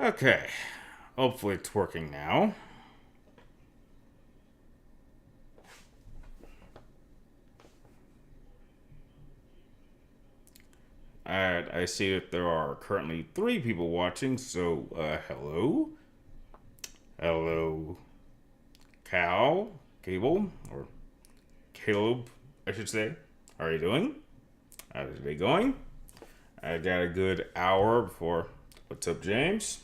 Okay. Hopefully it's working now. Alright, I see that there are currently 3 people watching, so, hello? Hello, Cal? Cable? Or Caleb, I should say. How are you doing? How's your day going? I got a good hour before. What's up, James?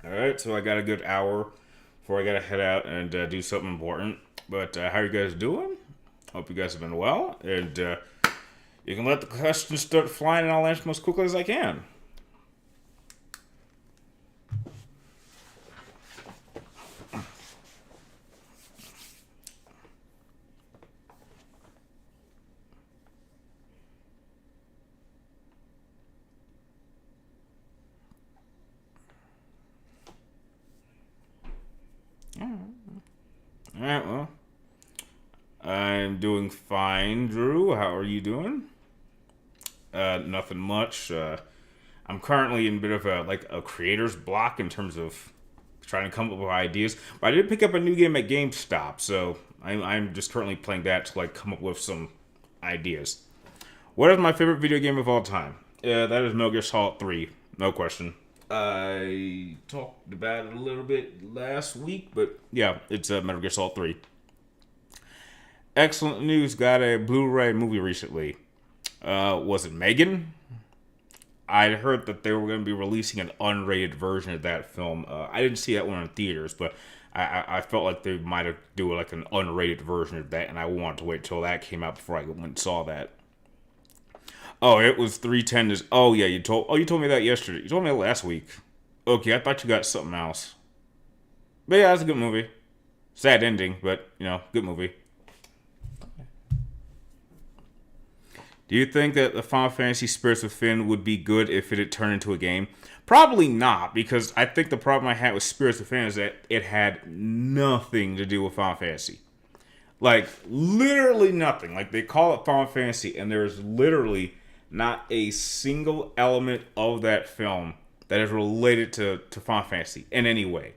Alright, so I got a good hour before I gotta head out and do something important. But how are you guys doing? Hope you guys have been well. And you can let the questions start flying and I'll answer them as quickly as I can. Alright, well. I'm doing fine, Drew. How are you doing? Nothing much. I'm currently in a bit of a creator's block in terms of trying to come up with ideas. But I did pick up a new game at GameStop, so I'm just currently playing that to come up with some ideas. What is my favorite video game of all time? That is Metal Gear Solid 3, no question. I talked about it a little bit last week, but yeah, it's Metal Gear Solid 3. Excellent news, got a Blu-ray movie recently. Was it Megan? I heard that they were going to be releasing an unrated version of that film. I didn't see that one in theaters, but I felt like they might have do an unrated version of that, and I wanted to wait till that came out before I went and saw that. Oh, it was 310. Oh yeah, you told me that yesterday. You told me that last week. Okay, I thought you got something else. But yeah, it's a good movie. Sad ending, but good movie. Do you think that the Final Fantasy Spirits Within would be good if it had turned into a game? Probably not, because I think the problem I had with Spirits Within is that it had nothing to do with Final Fantasy. Literally nothing. They call it Final Fantasy, and there's literally not a single element of that film that is related to Final Fantasy in any way.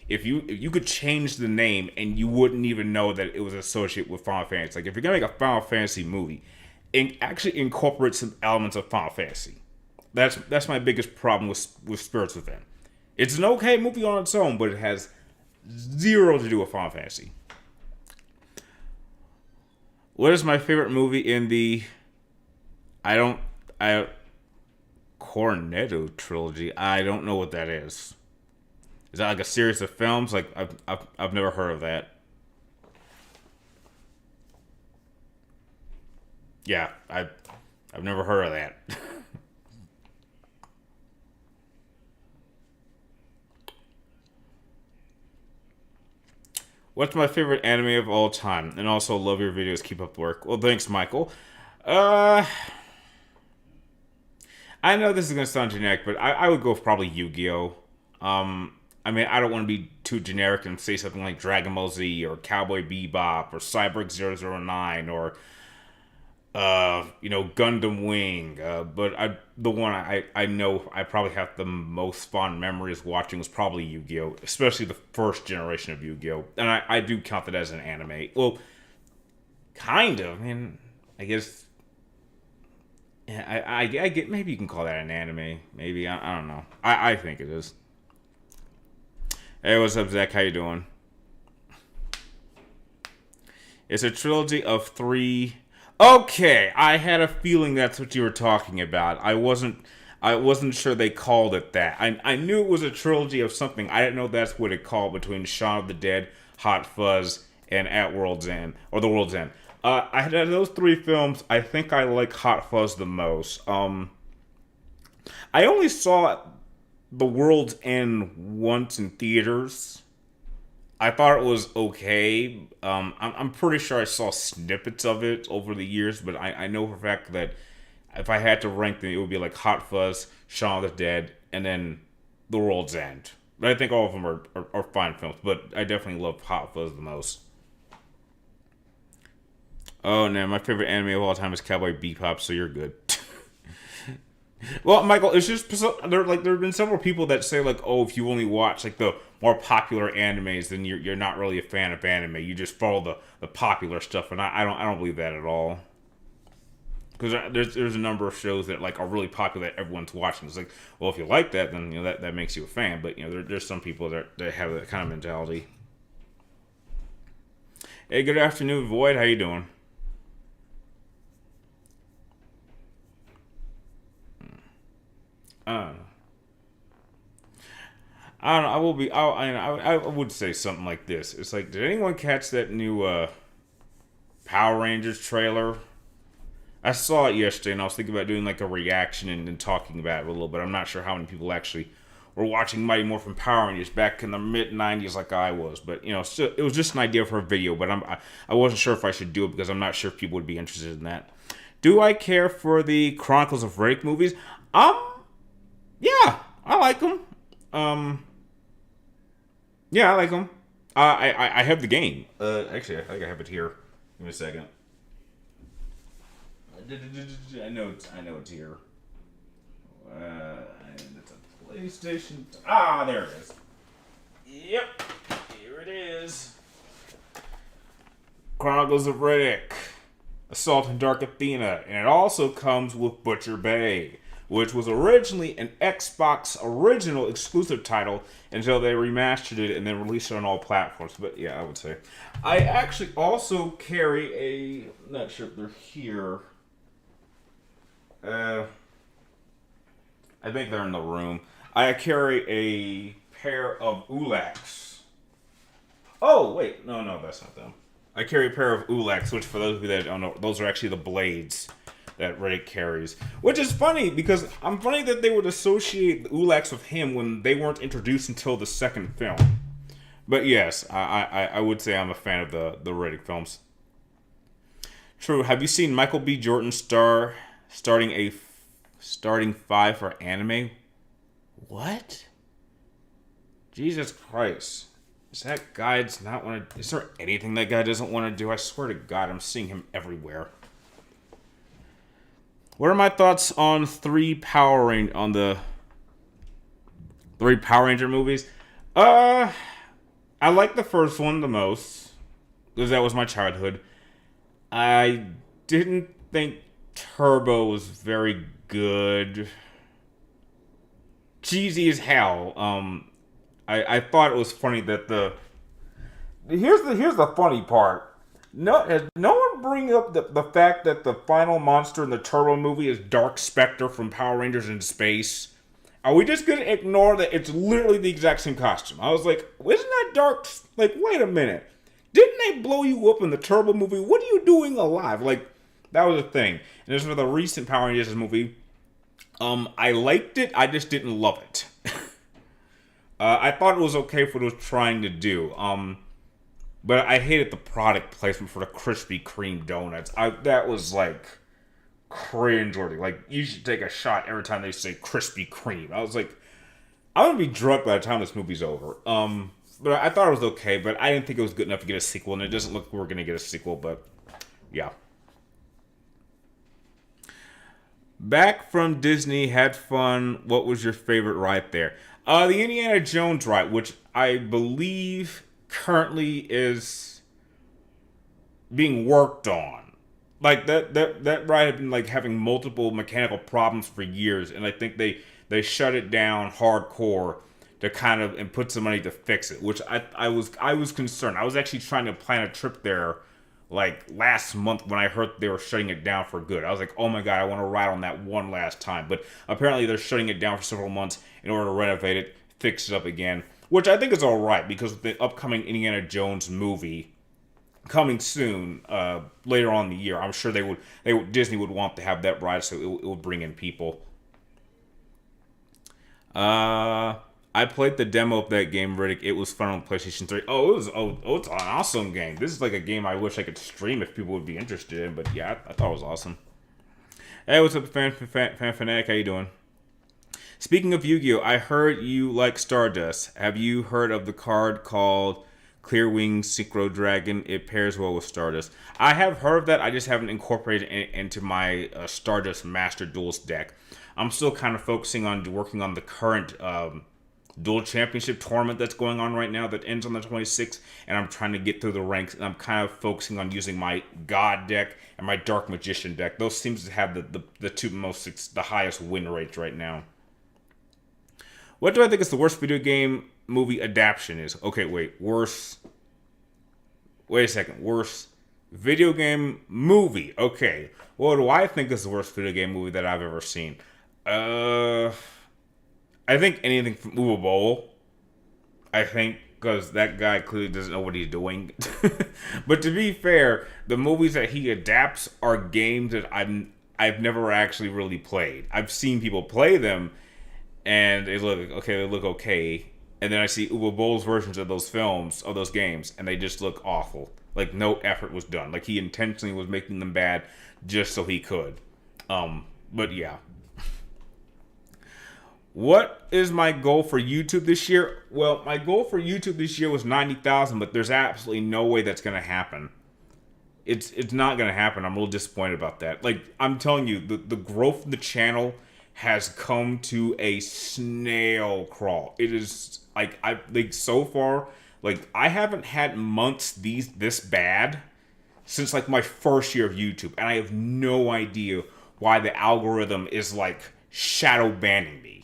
If you could change the name and you wouldn't even know that it was associated with Final Fantasy. If you're gonna make a Final Fantasy movie, actually incorporate some elements of Final Fantasy. That's my biggest problem with Spirits Within. It's an okay movie on its own, but it has zero to do with Final Fantasy. What is my favorite movie in the I Cornetto trilogy? I don't know what that is. Is that a series of films? I've never heard of that. Yeah, I've never heard of that. What's my favorite anime of all time? And also love your videos. Keep up the work. Well, thanks, Michael. Uh, I know this is gonna sound generic, but I would go with probably Yu-Gi-Oh. I don't want to be too generic and say something like Dragon Ball Z or Cowboy Bebop or Cyborg 009 or Gundam Wing. But the one I know I probably have the most fond memories watching was probably Yu-Gi-Oh, especially the first generation of Yu-Gi-Oh, and I do count that as an anime. Well, kind of. I guess. Yeah, I get maybe you can call that an anime. Maybe I don't know. I think it is. Hey, what's up, Zach? How you doing? It's a trilogy of 3. Okay, I had a feeling that's what you were talking about. I wasn't sure they called it that. I knew it was a trilogy of something. I didn't know that's what it called between Shaun of the Dead, Hot Fuzz, and At World's End or The World's End. I had those 3 films. I think I like Hot Fuzz the most. I only saw The World's End once in theaters. I thought it was okay. I'm pretty sure I saw snippets of it over the years, but I know for a fact that if I had to rank them, it would be like Hot Fuzz, Shaun of the Dead, and then The World's End. But I think all of them are fine films, but I definitely love Hot Fuzz the most. Oh no, my favorite anime of all time is Cowboy Bebop, so you're good. Well, Michael, it's just there have been several people that say like, oh, if you only watch like the more popular animes, then you're not really a fan of anime. You just follow the popular stuff, and I don't believe that at all. Because there's a number of shows that like are really popular that everyone's watching. It's like, well, if you like that, then that makes you a fan. But there's some people that have that kind of mentality. Hey, good afternoon, Void. How you doing? Uh, I don't know. I will be. I would say something like this. It's like, did anyone catch that new Power Rangers trailer? I saw it yesterday, and I was thinking about doing like a reaction and talking about it a little bit. I'm not sure how many people actually were watching Mighty Morphin Power Rangers back in the mid '90s, like I was. But still, it was just an idea for a video. But I wasn't sure if I should do it because I'm not sure if people would be interested in that. Do I care for the Chronicles of Riddick movies? Um, yeah, I like them. Um, yeah, I like them. I have the game. Actually, I think I have it here. Give me a second. I know it's here. It's a PlayStation. Ah, there it is. Yep, here it is. Chronicles of Riddick, Assault on Dark Athena, and it also comes with Butcher Bay, which was originally an Xbox original exclusive title until they remastered it and then released it on all platforms. But yeah, I would say. I actually also carry a. I'm not sure if they're here. Uh, I think they're in the room. I carry a pair of Ulaks. Oh, wait. No, that's not them. I carry a pair of Ulaks, which for those of you that don't know, those are actually the blades that Riddick carries. Which is funny, because I'm funny that they would associate the Ulaks with him when they weren't introduced until the second film. But yes, I would say I'm a fan of the Riddick films. True. Have you seen Michael B. Jordan starting five for anime? What? Jesus Christ. Is that guy does not want to... Is there anything that guy doesn't want to do? I swear to God, I'm seeing him everywhere. What are my thoughts on the three Power Ranger movies? I like the first one the most because that was my childhood. I didn't think Turbo was very good. Cheesy as hell. I thought it was funny that here's the funny part. Has no one bring up the fact that the final monster in the Turbo movie is Dark Spectre from Power Rangers in Space? Are we just gonna ignore that it's literally the exact same costume? I was like, isn't that Dark? Like, wait a minute. Didn't they blow you up in the Turbo movie? What are you doing alive? Like, that was a thing. And as for the recent Power Rangers movie, I liked it. I just didn't love it. I thought it was okay for what it was trying to do. But I hated the product placement for the Krispy Kreme donuts. That was like cringeworthy. Like, you should take a shot every time they say Krispy Kreme. I was like, I'm gonna be drunk by the time this movie's over. But I thought it was okay, but I didn't think it was good enough to get a sequel, and it doesn't look like we're gonna get a sequel. But yeah. Back from Disney, had fun. What was your favorite ride there? The Indiana Jones ride, which I believe currently is being worked on. Like that ride had been like having multiple mechanical problems for years, and I think they shut it down hardcore to kind of and put some money to fix it. Which I was concerned. I was actually trying to plan a trip there like last month when I heard they were shutting it down for good. I was like, oh my God, I want to ride on that one last time. But apparently they're shutting it down for several months in order to renovate it, fix it up again, which I think is all right because with the upcoming Indiana Jones movie coming soon, later on in the year, I'm sure Disney would want to have that ride so it would bring in people. I played the demo of that game, Riddick. It was fun on PlayStation 3. It's an awesome game. This is like a game I wish I could stream if people would be interested in. But yeah, I thought it was awesome. Hey, what's up, fan fanatic? How you doing? Speaking of Yu-Gi-Oh, I heard you like Stardust. Have you heard of the card called Clear Wings Synchro Dragon? It pairs well with Stardust. I have heard of that. I just haven't incorporated it into my Stardust Master Duels deck. I'm still kind of focusing on working on the current dual championship tournament that's going on right now that ends on the 26th, and I'm trying to get through the ranks, and I'm kind of focusing on using my God deck and my Dark Magician deck. Those seems to have the two most, the highest win rates right now. What do I think is the worst video game movie adaptation is? Okay, wait, worst. Wait a second, worst video game movie. Okay, what do I think is the worst video game movie that I've ever seen? I think anything from Uwe Boll. I think because that guy clearly doesn't know what he's doing. But to be fair, the movies that he adapts are games that I've never actually really played. I've seen people play them, and they look okay. They look okay, and then I see Uwe Boll's versions of those films, of those games, and they just look awful. Like no effort was done. Like he intentionally was making them bad just so he could. But yeah. What is my goal for YouTube this year? Well, my goal for YouTube this year was 90,000, but there's absolutely no way that's going to happen. It's not going to happen. I'm a little disappointed about that. Like, I'm telling you, the growth of the channel has come to a snail crawl. It is, like, so far, like, I haven't had months this bad since, like, my first year of YouTube, and I have no idea why the algorithm is, like, shadow banning me.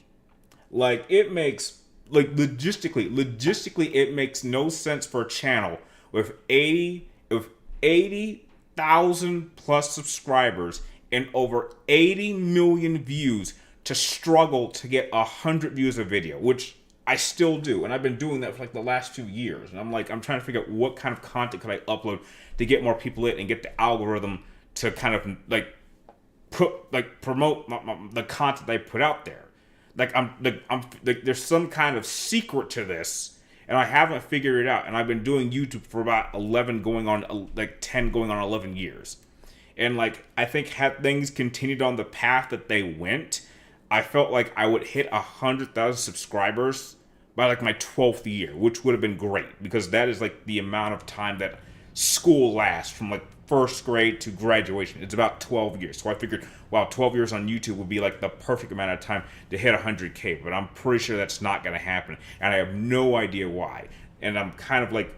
Like, it makes, like, logistically, it makes no sense for a channel with 80,000 plus subscribers and over 80 million views to struggle to get 100 views a video, which I still do. And I've been doing that for, like, the last few years. And I'm trying to figure out what kind of content could I upload to get more people in and get the algorithm to kind of, like, promote the content I put out there. Like there's some kind of secret to this, and I haven't figured it out. And I've been doing YouTube for about 10 going on 11 years, and like I think had things continued on the path that they went, I felt like I would hit 100,000 subscribers by like my 12th year, which would have been great because that is like the amount of time that school lasts from like first grade to graduation. It's about 12 years. So I figured, wow, 12 years on YouTube would be like the perfect amount of time to hit 100K, but I'm pretty sure that's not going to happen, and I have no idea why. And I'm kind of like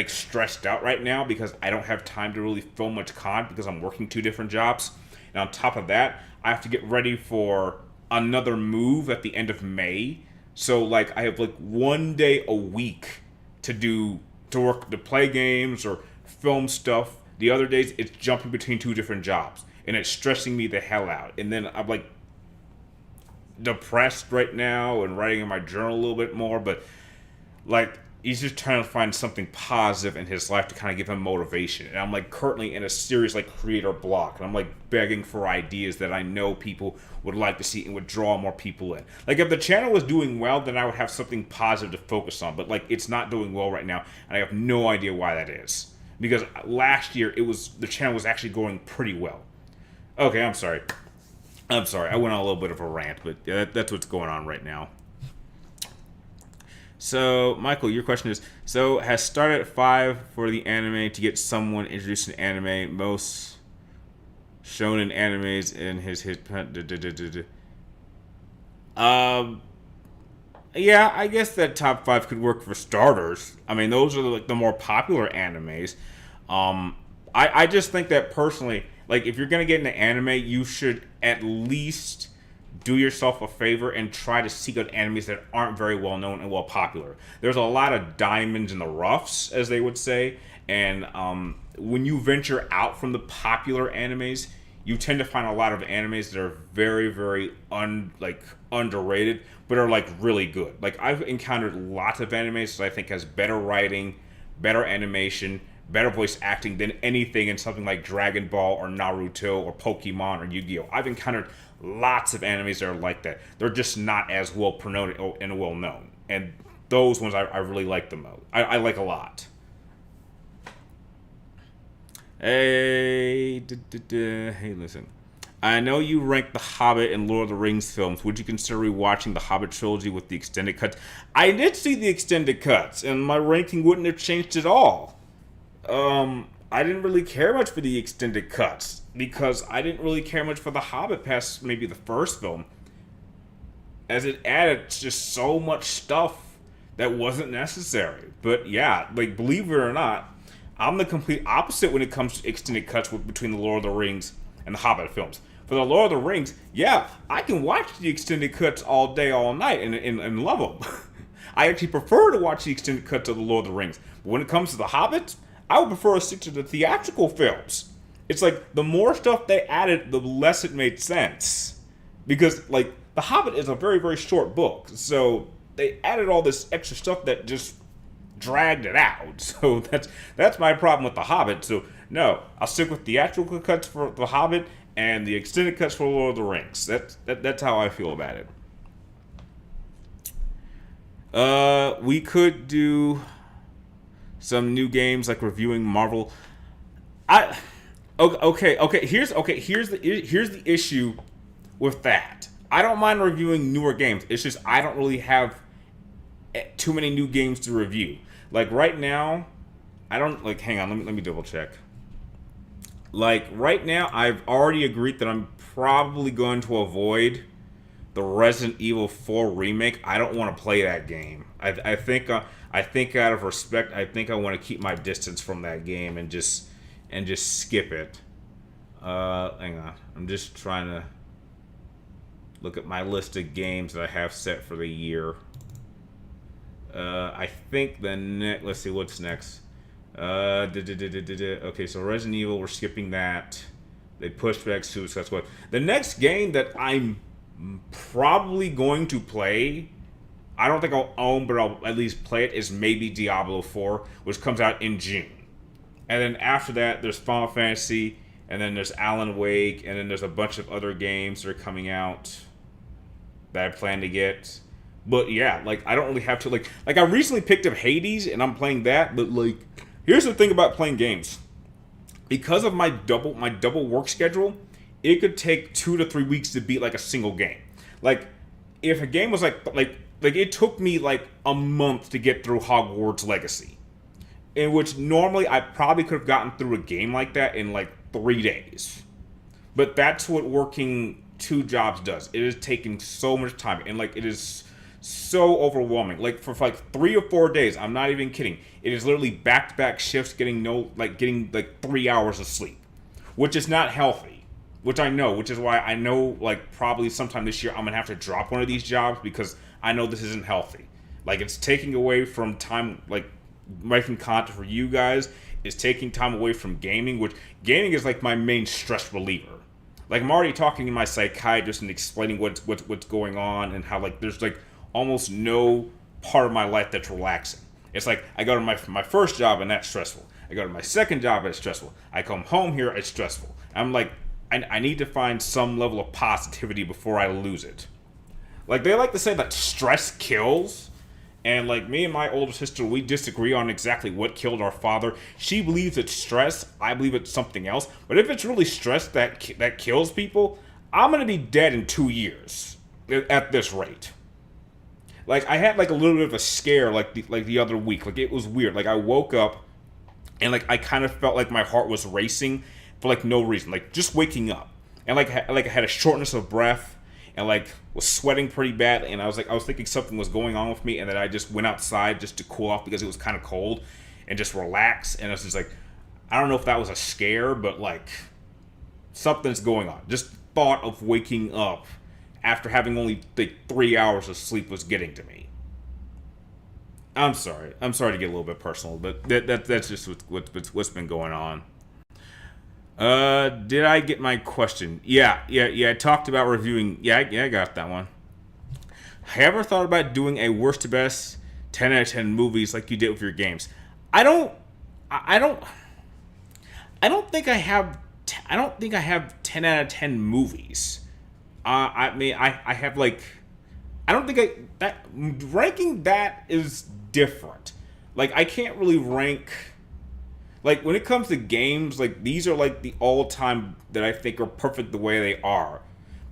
stressed out right now because I don't have time to really film much content because I'm working 2 different jobs. And on top of that, I have to get ready for another move at the end of May. So like I have like 1 day a week to work, to play games or film stuff. The other days, it's jumping between 2 different jobs, and it's stressing me the hell out. And then I'm, like, depressed right now and writing in my journal a little bit more, but, like, he's just trying to find something positive in his life to kind of give him motivation. And I'm, like, currently in a serious, like, creator block, and I'm, like, begging for ideas that I know people would like to see and would draw more people in. Like, if the channel was doing well, then I would have something positive to focus on, but, like, it's not doing well right now, and I have no idea why that is. Because last year the channel was actually going pretty well. Okay, I'm sorry. I went on a little bit of a rant, but yeah, that's what's going on right now. So, Michael, your question is, so has started at 5 for the anime to get someone introduced in anime, most shonen animes in his yeah, I guess that top 5 could work for starters. I mean, those are like the more popular animes. I just think that personally, like if you're gonna get into anime, you should at least do yourself a favor and try to seek out animes that aren't very well known and well popular. There's a lot of diamonds in the roughs, as they would say, and when you venture out from the popular animes, you tend to find a lot of animes that are very, very underrated, but are like really good. Like I've encountered lots of animes that I think has better writing, better animation, better voice acting than anything in something like Dragon Ball or Naruto or Pokemon or Yu-Gi-Oh! I've encountered lots of animes that are like that. They're just not as well promoted and well known. And those ones I really like the most. I like a lot. Hey, listen. I know you rank The Hobbit and Lord of the Rings films. Would you consider rewatching the Hobbit trilogy with the extended cuts? I did see the extended cuts, and my ranking wouldn't have changed at all. I didn't really care much for the extended cuts because I didn't really care much for The Hobbit past maybe the first film. as it added just so much stuff that wasn't necessary. But yeah, like believe it or not, I'm the complete opposite when it comes to extended cuts between the Lord of the Rings and the Hobbit films. For the Lord of the Rings, yeah, I can watch the extended cuts all day, all night, and love them. I actually prefer to watch the extended cuts of the Lord of the Rings. But when it comes to the Hobbits, I would prefer to stick to the theatrical films. It's like the more stuff they added, the less it made sense. Because like The Hobbit is a very, very short book, so they added all this extra stuff that just dragged it out. So that's my problem with The Hobbit. So no, I'll stick with theatrical cuts for The Hobbit and the extended cuts for Lord of the Rings. That's how I feel about it. We could do some new games like reviewing Marvel. I okay. Here's the issue with that. I don't mind reviewing newer games. It's just I don't really have too many new games to review. Like right now, I don't like. Hang on, let me double check. Like right now, I've already agreed that I'm probably going to avoid the Resident Evil 4 remake. I don't want to play that game. I think out of respect, I think I want to keep my distance from that game and just skip it. Hang on. I'm just trying to look at my list of games that I have set for the year. I think the next. Let's see what's next. Okay, so Resident Evil, we're skipping that. They pushed back Suicide Squad. The next game that I'm probably going to play, I don't think I'll own, but I'll at least play it, is maybe Diablo 4, which comes out in June. And then after that, there's Final Fantasy, and then there's Alan Wake, and then there's a bunch of other games that are coming out that I plan to get. But yeah, like I don't really have to like I recently picked up Hades and I'm playing that, but like here's the thing about playing games. Because of my double work schedule, it could take 2 to 3 weeks to beat like a single game. Like if a game was like it took me like a month to get through Hogwarts Legacy, in which normally I probably could have gotten through a game like that in like 3 days. But that's what working 2 jobs does. It is taking so much time, and like it is so overwhelming. Like for like 3 or 4 days, I'm not even kidding. It is literally back-to-back shifts, getting 3 hours of sleep, which is not healthy. Which I know, which is why I know like probably sometime this year I'm gonna have to drop one of these jobs because I know this isn't healthy. Like it's taking away from time, like making content for you guys. It's taking time away from gaming, which gaming is like my main stress reliever. Like I'm already talking to my psychiatrist and explaining what's going on and how like there's like almost no part of my life that's relaxing. It's like I go to my first job and that's stressful. I go to my second job and it's stressful. I come home here, it's stressful. I'm like, I need to find some level of positivity before I lose it. Like they like to say that stress kills, and like me and my older sister, we disagree on exactly what killed our father. She believes it's stress. I believe it's something else. But if it's really stress that kills people, I'm gonna be dead in 2 years at this rate. Like I had like a little bit of a scare like the other week. Like it was weird. Like I woke up and like I kind of felt like my heart was racing for like no reason. Like just waking up, and like I had a shortness of breath and like was sweating pretty bad, and I was thinking something was going on with me, and then I just went outside just to cool off because it was kind of cold and just relax. And I was just like, I don't know if that was a scare, but like something's going on. Just thought of waking up after having only like 3 hours of sleep was getting to me. I'm sorry to get a little bit personal, but that's just what's been going on. Did I get my question? Yeah. I talked about reviewing. Yeah, I got that one. Have you ever thought about doing a worst to best 10 out of 10 movies like you did with your games? I don't think I have. I don't think I have 10 out of 10 movies. I mean, I have like. I don't think that ranking that is different. Like I can't really rank. Like, when it comes to games, like, these are, like, the all-time that I think are perfect the way they are.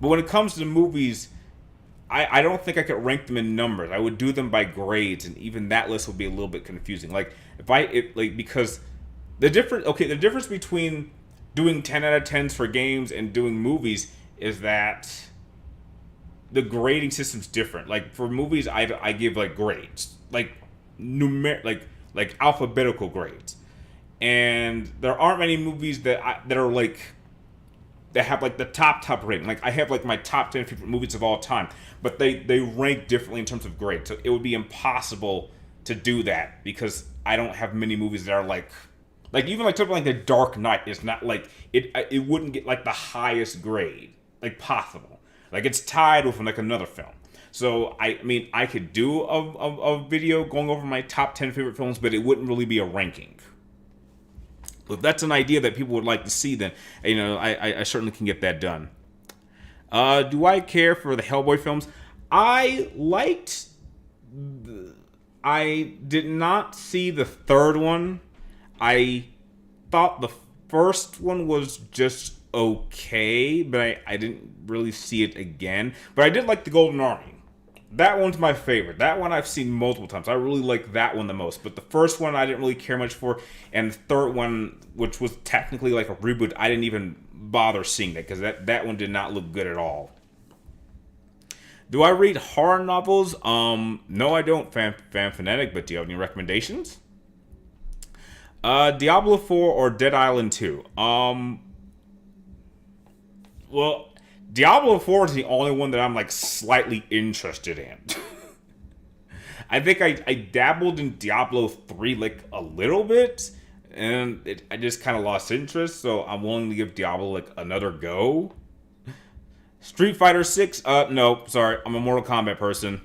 But when it comes to the movies, I don't think I could rank them in numbers. I would do them by grades, and even that list would be a little bit confusing. Like, because the difference between doing 10 out of 10s for games and doing movies is that the grading system's different. Like for movies, I give like grades, like like alphabetical grades, and there aren't many movies that are like that have like the top rating. Like I have like my top 10 favorite movies of all time, but they rank differently in terms of grade. So it would be impossible to do that because I don't have many movies that are like even like something like The Dark Knight is not like it wouldn't get like the highest grade like possible. Like it's tied with like another film. So I mean I could do a video going over my top 10 favorite films, but it wouldn't really be a ranking. If that's an idea that people would like to see, then I certainly can get that done. Do I care for the Hellboy films? I did not see the third one. I thought the first one was just okay, but I didn't really see it again. But I did like the Golden Army. That one's my favorite. That one I've seen multiple times. I really like that one the most. But the first one I didn't really care much for. And the third one, which was technically like a reboot, I didn't even bother seeing that because that one did not look good at all. Do I read horror novels? No, I don't, Fan Fanatic, but do you have any recommendations? Diablo 4 or Dead Island 2? Well, Diablo 4 is the only one that I'm like slightly interested in. I think I dabbled in Diablo 3 like a little bit, and I just kind of lost interest, so I'm willing to give Diablo like another go. Street Fighter 6? No, sorry, I'm a Mortal Kombat person.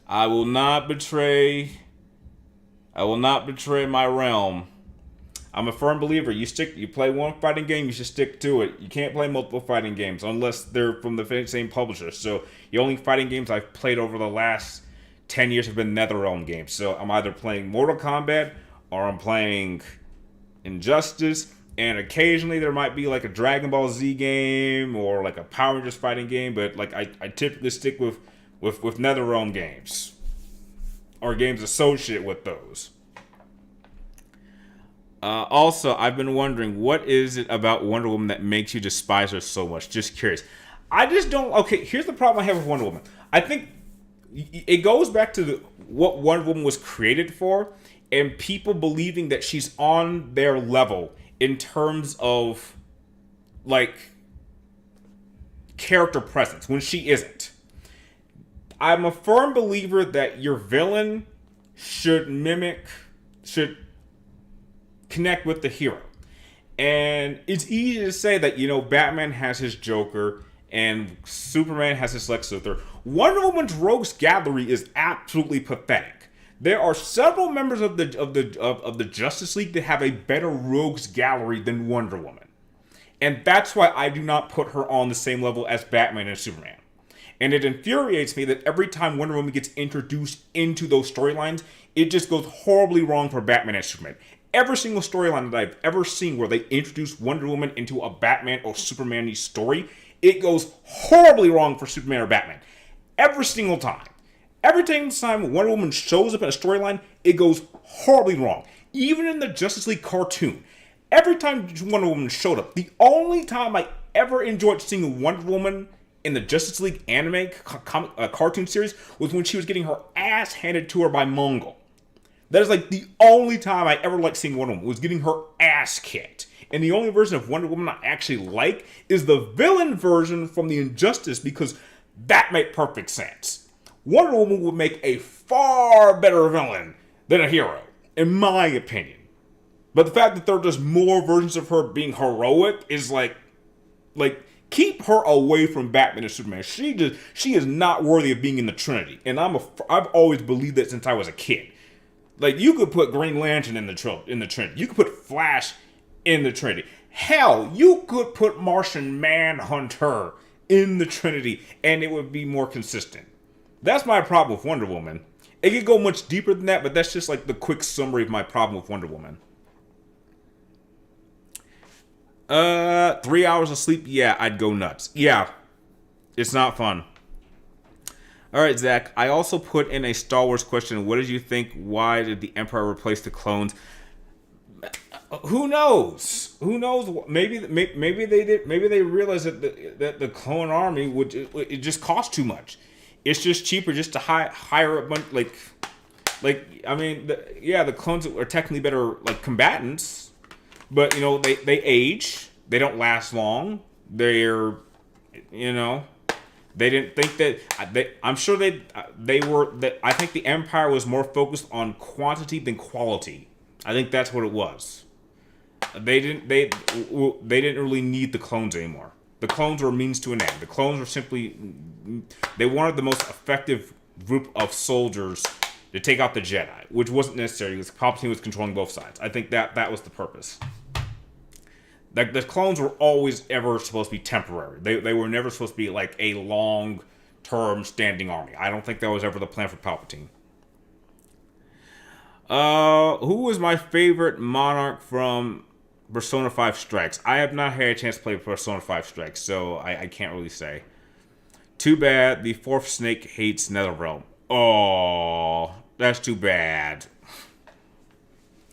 I will not betray my realm. I'm a firm believer. You play one fighting game, you should stick to it. You can't play multiple fighting games unless they're from the same publisher. So the only fighting games I've played over the last 10 years have been NetherRealm games. So I'm either playing Mortal Kombat or I'm playing Injustice. And occasionally there might be like a Dragon Ball Z game or like a Power Rangers fighting game. But like I typically stick with NetherRealm games or games associated with those. Also, I've been wondering, what is it about Wonder Woman that makes you despise her so much? Just curious. I just don't... Okay, here's the problem I have with Wonder Woman. I think it goes back to what Wonder Woman was created for, and people believing that she's on their level in terms of, like, character presence, when she isn't. I'm a firm believer that your villain should connect with the hero. And it's easy to say that, Batman has his Joker and Superman has his Lex Luthor. Wonder Woman's Rogues Gallery is absolutely pathetic. There are several members of the Justice League that have a better Rogues Gallery than Wonder Woman. And that's why I do not put her on the same level as Batman and Superman. And it infuriates me that every time Wonder Woman gets introduced into those storylines, it just goes horribly wrong for Batman and Superman. Every single storyline that I've ever seen where they introduce Wonder Woman into a Batman or Superman story, it goes horribly wrong for Superman or Batman. Every single time. Every time Wonder Woman shows up in a storyline, it goes horribly wrong. Even in the Justice League cartoon, every time Wonder Woman showed up, the only time I ever enjoyed seeing Wonder Woman in the Justice League anime cartoon series was when she was getting her ass handed to her by Mongul. That is like the only time I ever liked seeing Wonder Woman, was getting her ass kicked. And the only version of Wonder Woman I actually like is the villain version from the Injustice, because that made perfect sense. Wonder Woman would make a far better villain than a hero, in my opinion. But the fact that there are just more versions of her being heroic is like keep her away from Batman and Superman. She is not worthy of being in the Trinity. And I've always believed that since I was a kid. Like, you could put Green Lantern in the Trinity. You could put Flash in the Trinity. Hell, you could put Martian Manhunter in the Trinity, and it would be more consistent. That's my problem with Wonder Woman. It could go much deeper than that, but that's just like the quick summary of my problem with Wonder Woman. 3 hours of sleep, yeah, I'd go nuts. Yeah, it's not fun. All right, Zach, I also put in a Star Wars question. What did you think? Why did the Empire replace the clones? Who knows? Who knows? Maybe they did. Maybe they realized that the clone army it just cost too much. It's just cheaper just to hire a bunch like I mean the clones are technically better like combatants, but they age. They don't last long. They're you know they didn't think that I'm sure they were that I think the Empire was more focused on quantity than quality. I think that's what it was. They didn't really need the clones anymore. The clones were a means to an end. The clones were simply they wanted the most effective group of soldiers to take out the Jedi, which wasn't necessary because Palpatine was controlling both sides. I think that was the purpose. Like the clones were always ever supposed to be temporary. They were never supposed to be like a long term standing army. I don't think that was ever the plan for Palpatine. Who was my favorite monarch from Persona 5 Strikes? I have not had a chance to play Persona 5 Strikes, so I can't really say. Too bad the fourth snake hates Netherrealm. Oh, that's too bad.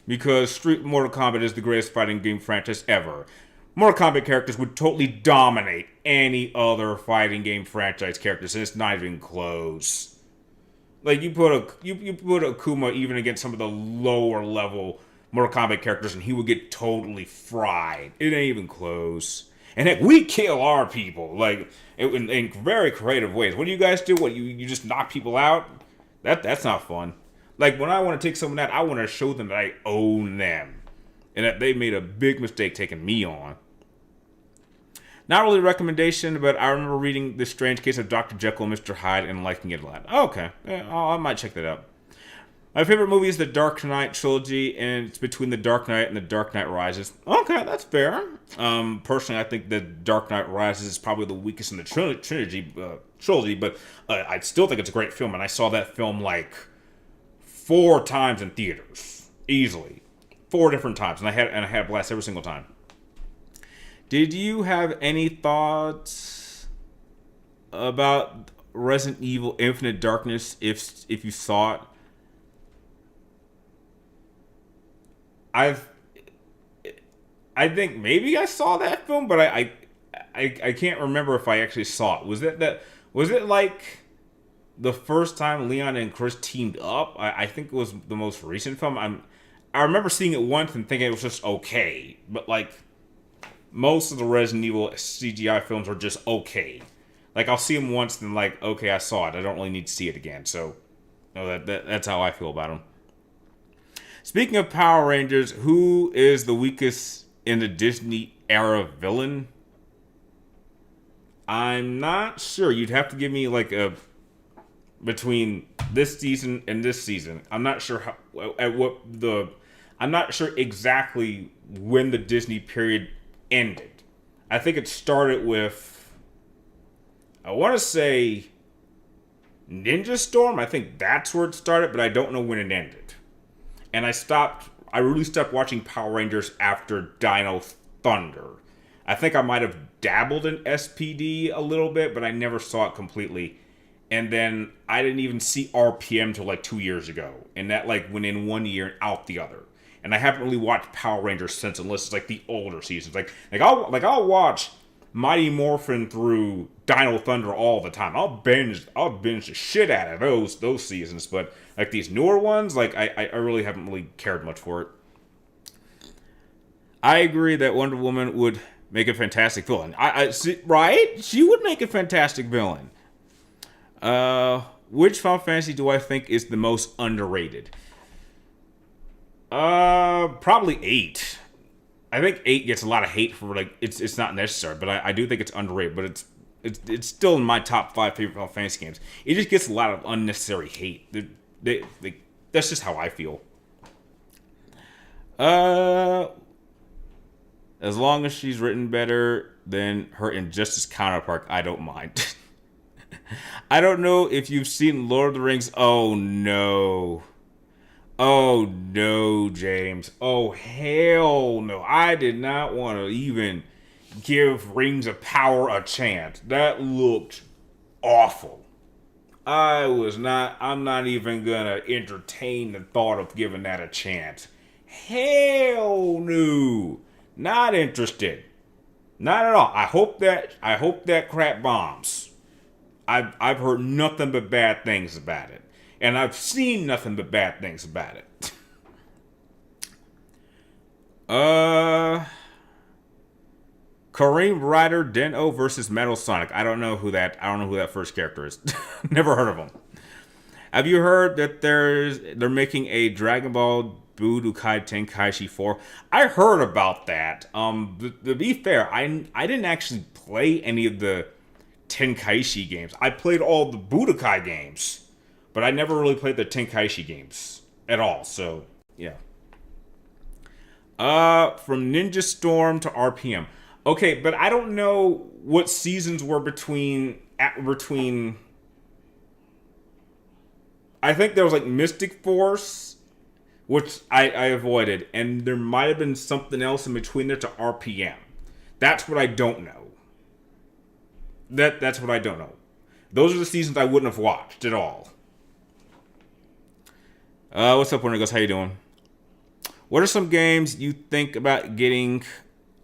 Because Street Mortal Kombat is the greatest fighting game franchise ever. Mortal Kombat characters would totally dominate any other fighting game franchise characters, and it's not even close. Like you put Akuma even against some of the lower level Mortal Kombat characters, and he would get totally fried. It ain't even close. And heck, we kill our people like in very creative ways. What do you guys do? What you just knock people out? That's not fun. Like when I want to take someone out, I want to show them that I own them, and that they made a big mistake taking me on. Not really a recommendation, but I remember reading The Strange Case of Dr. Jekyll and Mr. Hyde and liking it a lot. Oh, okay, yeah, I might check that out. My favorite movie is the Dark Knight trilogy, and it's between The Dark Knight and The Dark Knight Rises. Okay, that's fair. Personally, I think The Dark Knight Rises is probably the weakest in the trilogy, but I still think it's a great film, and I saw that film like 4 times in theaters, easily, 4 different times, and I had a blast every single time. Did you have any thoughts about Resident Evil Infinite Darkness if you saw it? I think maybe I saw that film, but I can't remember if I actually saw it. Was it like the first time Leon and Chris teamed up? I think it was the most recent film. I remember seeing it once and thinking it was just okay, but like most of the Resident Evil CGI films are just okay. Like I'll see them once and like okay, I saw it. I don't really need to see it again. So that's how I feel about them. Speaking of Power Rangers, who is the weakest in the Disney era villain? I'm not sure. You'd have to give me like a between this season and this season. I'm not sure I'm not sure exactly when the Disney period ended. I think it started with, I want to say Ninja Storm. I think that's where it started, but I don't know when it ended. And I really stopped watching Power Rangers after Dino Thunder. I think I might have dabbled in SPD a little bit, but I never saw it completely. And then I didn't even see RPM till like 2 years ago. And that like went in 1 year and out the other. And I haven't really watched Power Rangers since, unless it's like the older seasons. I'll watch Mighty Morphin through Dino Thunder all the time. I'll binge the shit out of those seasons, but like these newer ones, like I really haven't really cared much for it. I agree that Wonder Woman would make a fantastic villain. I see, right? She would make a fantastic villain. Which Final Fantasy do I think is the most underrated? Probably 8. I think 8 gets a lot of hate for like it's not necessary, but I do think it's underrated. But it's still in my top 5 favorite Final Fantasy games. It just gets a lot of unnecessary hate. That's just how I feel. As long as she's written better than her Injustice counterpart, I don't mind. I don't know if you've seen Lord of the Rings. Oh no. Oh no, James. Oh hell no. I did not want to even give Rings of Power a chance. That looked awful. I'm not even gonna entertain the thought of giving that a chance. Hell no. Not interested. Not at all. I hope that crap bombs. I've heard nothing but bad things about it. And I've seen nothing but bad things about it. Kareem Rider Den-O versus Metal Sonic. I don't know who that first character is. Never heard of him. Have you heard that they're making a Dragon Ball Budokai Tenkaichi 4? I heard about that. To be fair, I didn't actually play any of the Tenkaichi games. I played all the Budokai games, but I never really played the Tenkaichi games at all. So yeah. From Ninja Storm to RPM. Okay, but I don't know what seasons were between. I think there was like Mystic Force, which I avoided, and there might have been something else in between there to RPM. That's what I don't know. That's what I don't know. Those are the seasons I wouldn't have watched at all. What's up, Winter Ghost? How you doing? What are some games you think about getting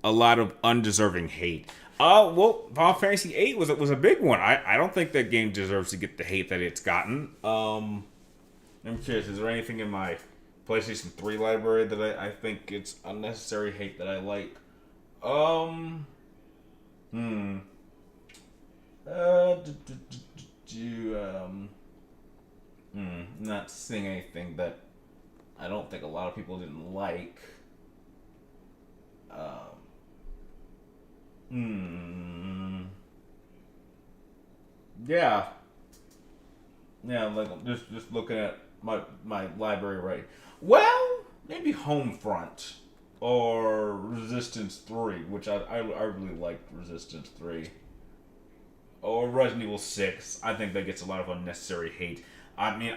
a lot of undeserving hate? Well, Final Fantasy VIII was a big one. I don't think that game deserves to get the hate that it's gotten. I'm curious, is there anything in my PlayStation 3 library that I think it's unnecessary hate that I like? Not seeing anything that I don't think a lot of people didn't like. Yeah. Yeah, like just looking at my library right. Well, maybe Homefront or Resistance 3, which I really liked Resistance 3. Or Resident Evil 6. I think that gets a lot of unnecessary hate. I mean,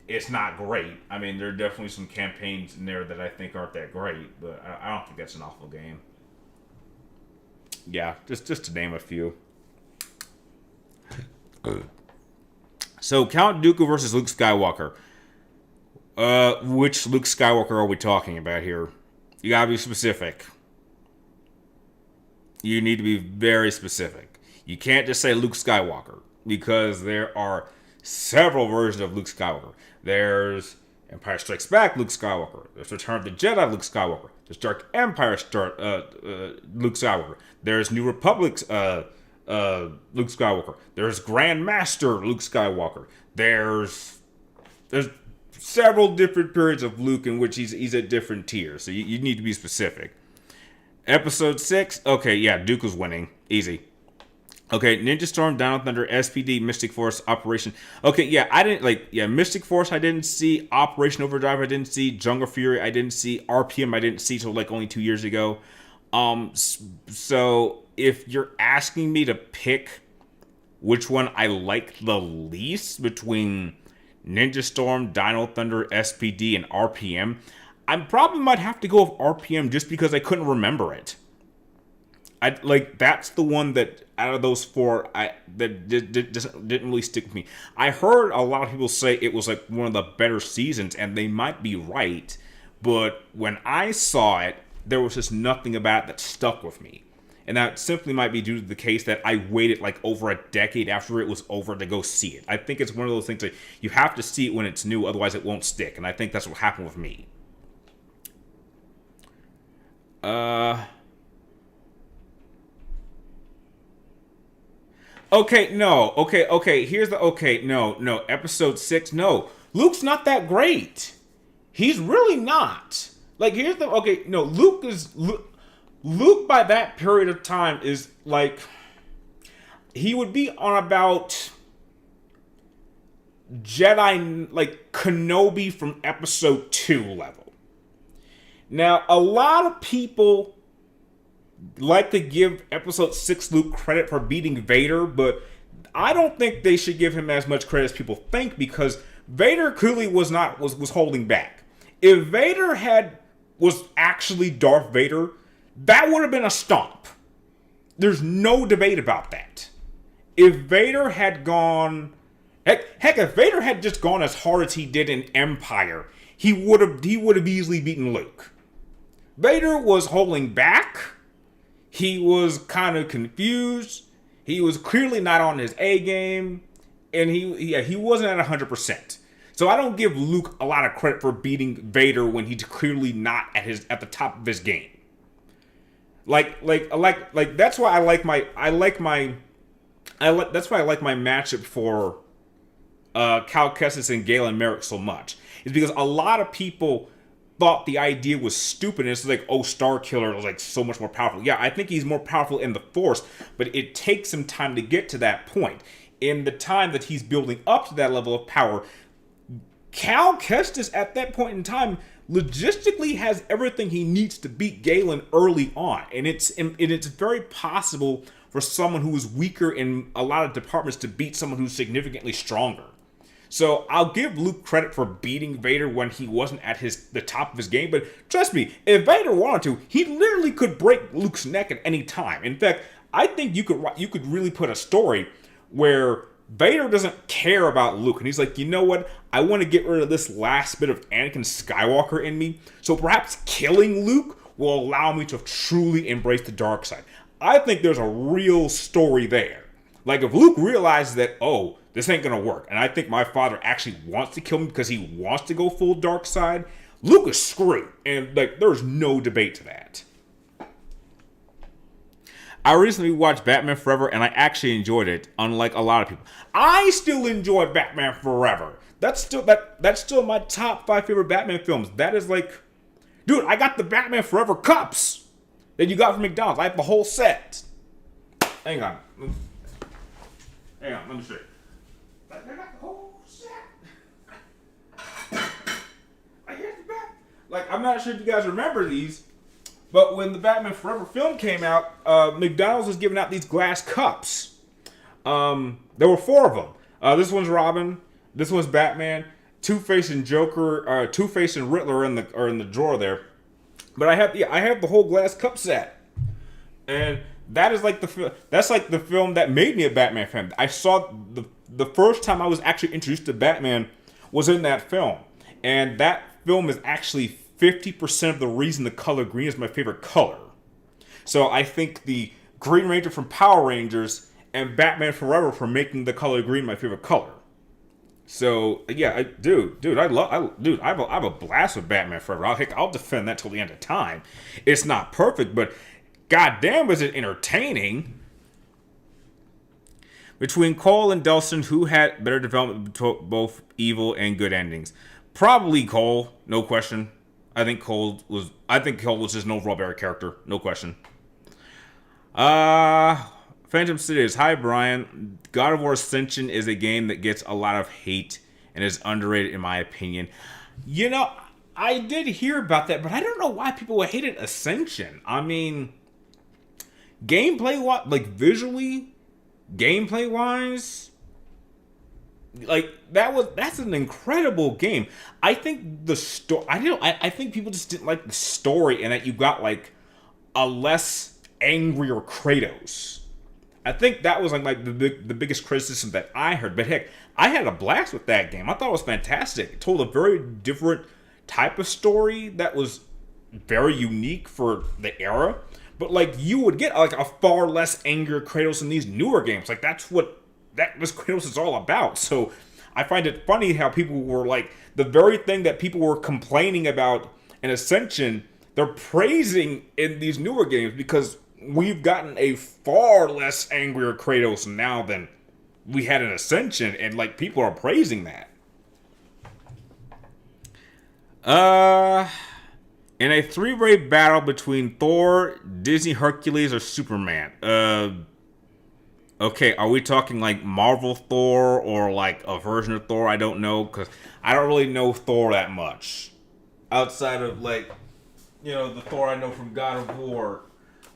it's not great. I mean, there are definitely some campaigns in there that I think aren't that great, but I don't think that's an awful game. Yeah, just to name a few. So, Count Dooku versus Luke Skywalker. Which Luke Skywalker are we talking about here? You gotta be specific. You need to be very specific. You can't just say Luke Skywalker, because there are several versions of Luke Skywalker. There's Empire Strikes Back Luke Skywalker. There's Return of the Jedi Luke Skywalker. There's Dark Empire Luke Skywalker. There's New Republic's Luke Skywalker. There's Grandmaster Luke Skywalker. There's several different periods of Luke in which he's at different tiers. So you need to be specific. Episode 6, okay, yeah, Dooku's winning. Easy. Okay, Ninja Storm, Down Thunder, SPD, Mystic Force, Operation. Okay, yeah, Mystic Force I didn't see, Operation Overdrive I didn't see, Jungle Fury I didn't see, RPM I didn't see till like only 2 years ago. So if you're asking me to pick which one I like the least between Ninja Storm, Dino Thunder, SPD, and RPM, I probably might have to go with RPM just because I couldn't remember it. That's the one that out of those four that didn't really stick with me. I heard a lot of people say it was like one of the better seasons, and they might be right. But when I saw it, there was just nothing about it that stuck with me. And that simply might be due to the case that I waited like over a decade after it was over to go see it. I think it's one of those things that you have to see it when it's new, otherwise it won't stick. And I think that's what happened with me. Okay, no. Okay, here's the no. Episode 6, no. Luke's not that great. He's really not. Like, here's the Luke by that period of time is like, he would be on about Jedi, like Kenobi from episode 2 level. Now, a lot of people like to give episode 6 Luke credit for beating Vader, but I don't think they should give him as much credit as people think, because Vader clearly was holding back. If Vader was actually Darth Vader, that would have been a stomp. There's no debate about that. If Vader had gone Heck, if Vader had just gone as hard as he did in Empire, he would have easily beaten Luke. Vader was holding back. He was kind of confused. He was clearly not on his A game, and he wasn't at 100%. So I don't give Luke a lot of credit for beating Vader when he's clearly not at the top of his game. Like that's why that's why I like my matchup for Cal Kestis and Galen Merrick so much. Is because a lot of people thought the idea was stupid, and it's like, oh, Starkiller was like so much more powerful. Yeah, I think he's more powerful in the Force, but it takes some time to get to that point. In the time that he's building up to that level of power, Cal Kestis at that point in time logistically has everything he needs to beat Galen early on, and it's very possible for someone who is weaker in a lot of departments to beat someone who's significantly stronger. So I'll give Luke credit for beating Vader when he wasn't at the top of his game, but trust me, if Vader wanted to, he literally could break Luke's neck at any time. In fact, I think you could really put a story where Vader doesn't care about Luke, and he's like, you know what? I want to get rid of this last bit of Anakin Skywalker in me, so perhaps killing Luke will allow me to truly embrace the dark side. I think there's a real story there. Like, if Luke realizes that, oh, this ain't gonna work, and I think my father actually wants to kill me because he wants to go full dark side, Luke is screwed, and like, there's no debate to that. I recently watched Batman Forever, and I actually enjoyed it, unlike a lot of people. I still enjoy Batman Forever. That's still my top 5 favorite Batman films. That is like, dude, I got the Batman Forever cups that you got from McDonald's. I have the whole set. Hang on, let me show you. I got the whole set. Here's the Bat. Like, I'm not sure if you guys remember these, but when the Batman Forever film came out, McDonald's was giving out these glass cups. There were 4 of them. This one's Robin. This one's Batman. Two-Face and Joker. Two-Face and Riddler are in the drawer there. But I have the whole glass cup set, and that is like that's like the film that made me a Batman fan. I saw the first time I was actually introduced to Batman was in that film, and that film is actually 50% of the reason the color green is my favorite color. So I think the Green Ranger from Power Rangers and Batman Forever for making the color green my favorite color. So yeah, I have a blast with Batman Forever. I'll defend that till the end of time. It's not perfect, but goddamn, is it entertaining. Between Cole and Delson, who had better development between both evil and good endings? Probably Cole, no question. I think Cole was just an overall better character, no question. Phantom Cities. Hi, Brian. God of War Ascension is a game that gets a lot of hate and is underrated in my opinion. You know, I did hear about that, but I don't know why people hated Ascension. I mean, visually, gameplay wise, like that's an incredible game. I think the story. I think people just didn't like the story, and that you got like a less angrier Kratos. I think that was like the biggest criticism that I heard. But heck, I had a blast with that game. I thought it was fantastic. It told a very different type of story that was very unique for the era. But like, you would get like a far less angry Kratos in these newer games. Like, that's what this Kratos is all about. So I find it funny how people were like, the very thing that people were complaining about in Ascension, they're praising in these newer games, because we've gotten a far less angrier Kratos now than we had in Ascension, and like, people are praising that. In a 3-way battle between Thor, Disney Hercules, or Superman. Okay, are we talking like Marvel Thor or like a version of Thor? I don't know, because I don't really know Thor that much. Outside of like, the Thor I know from God of War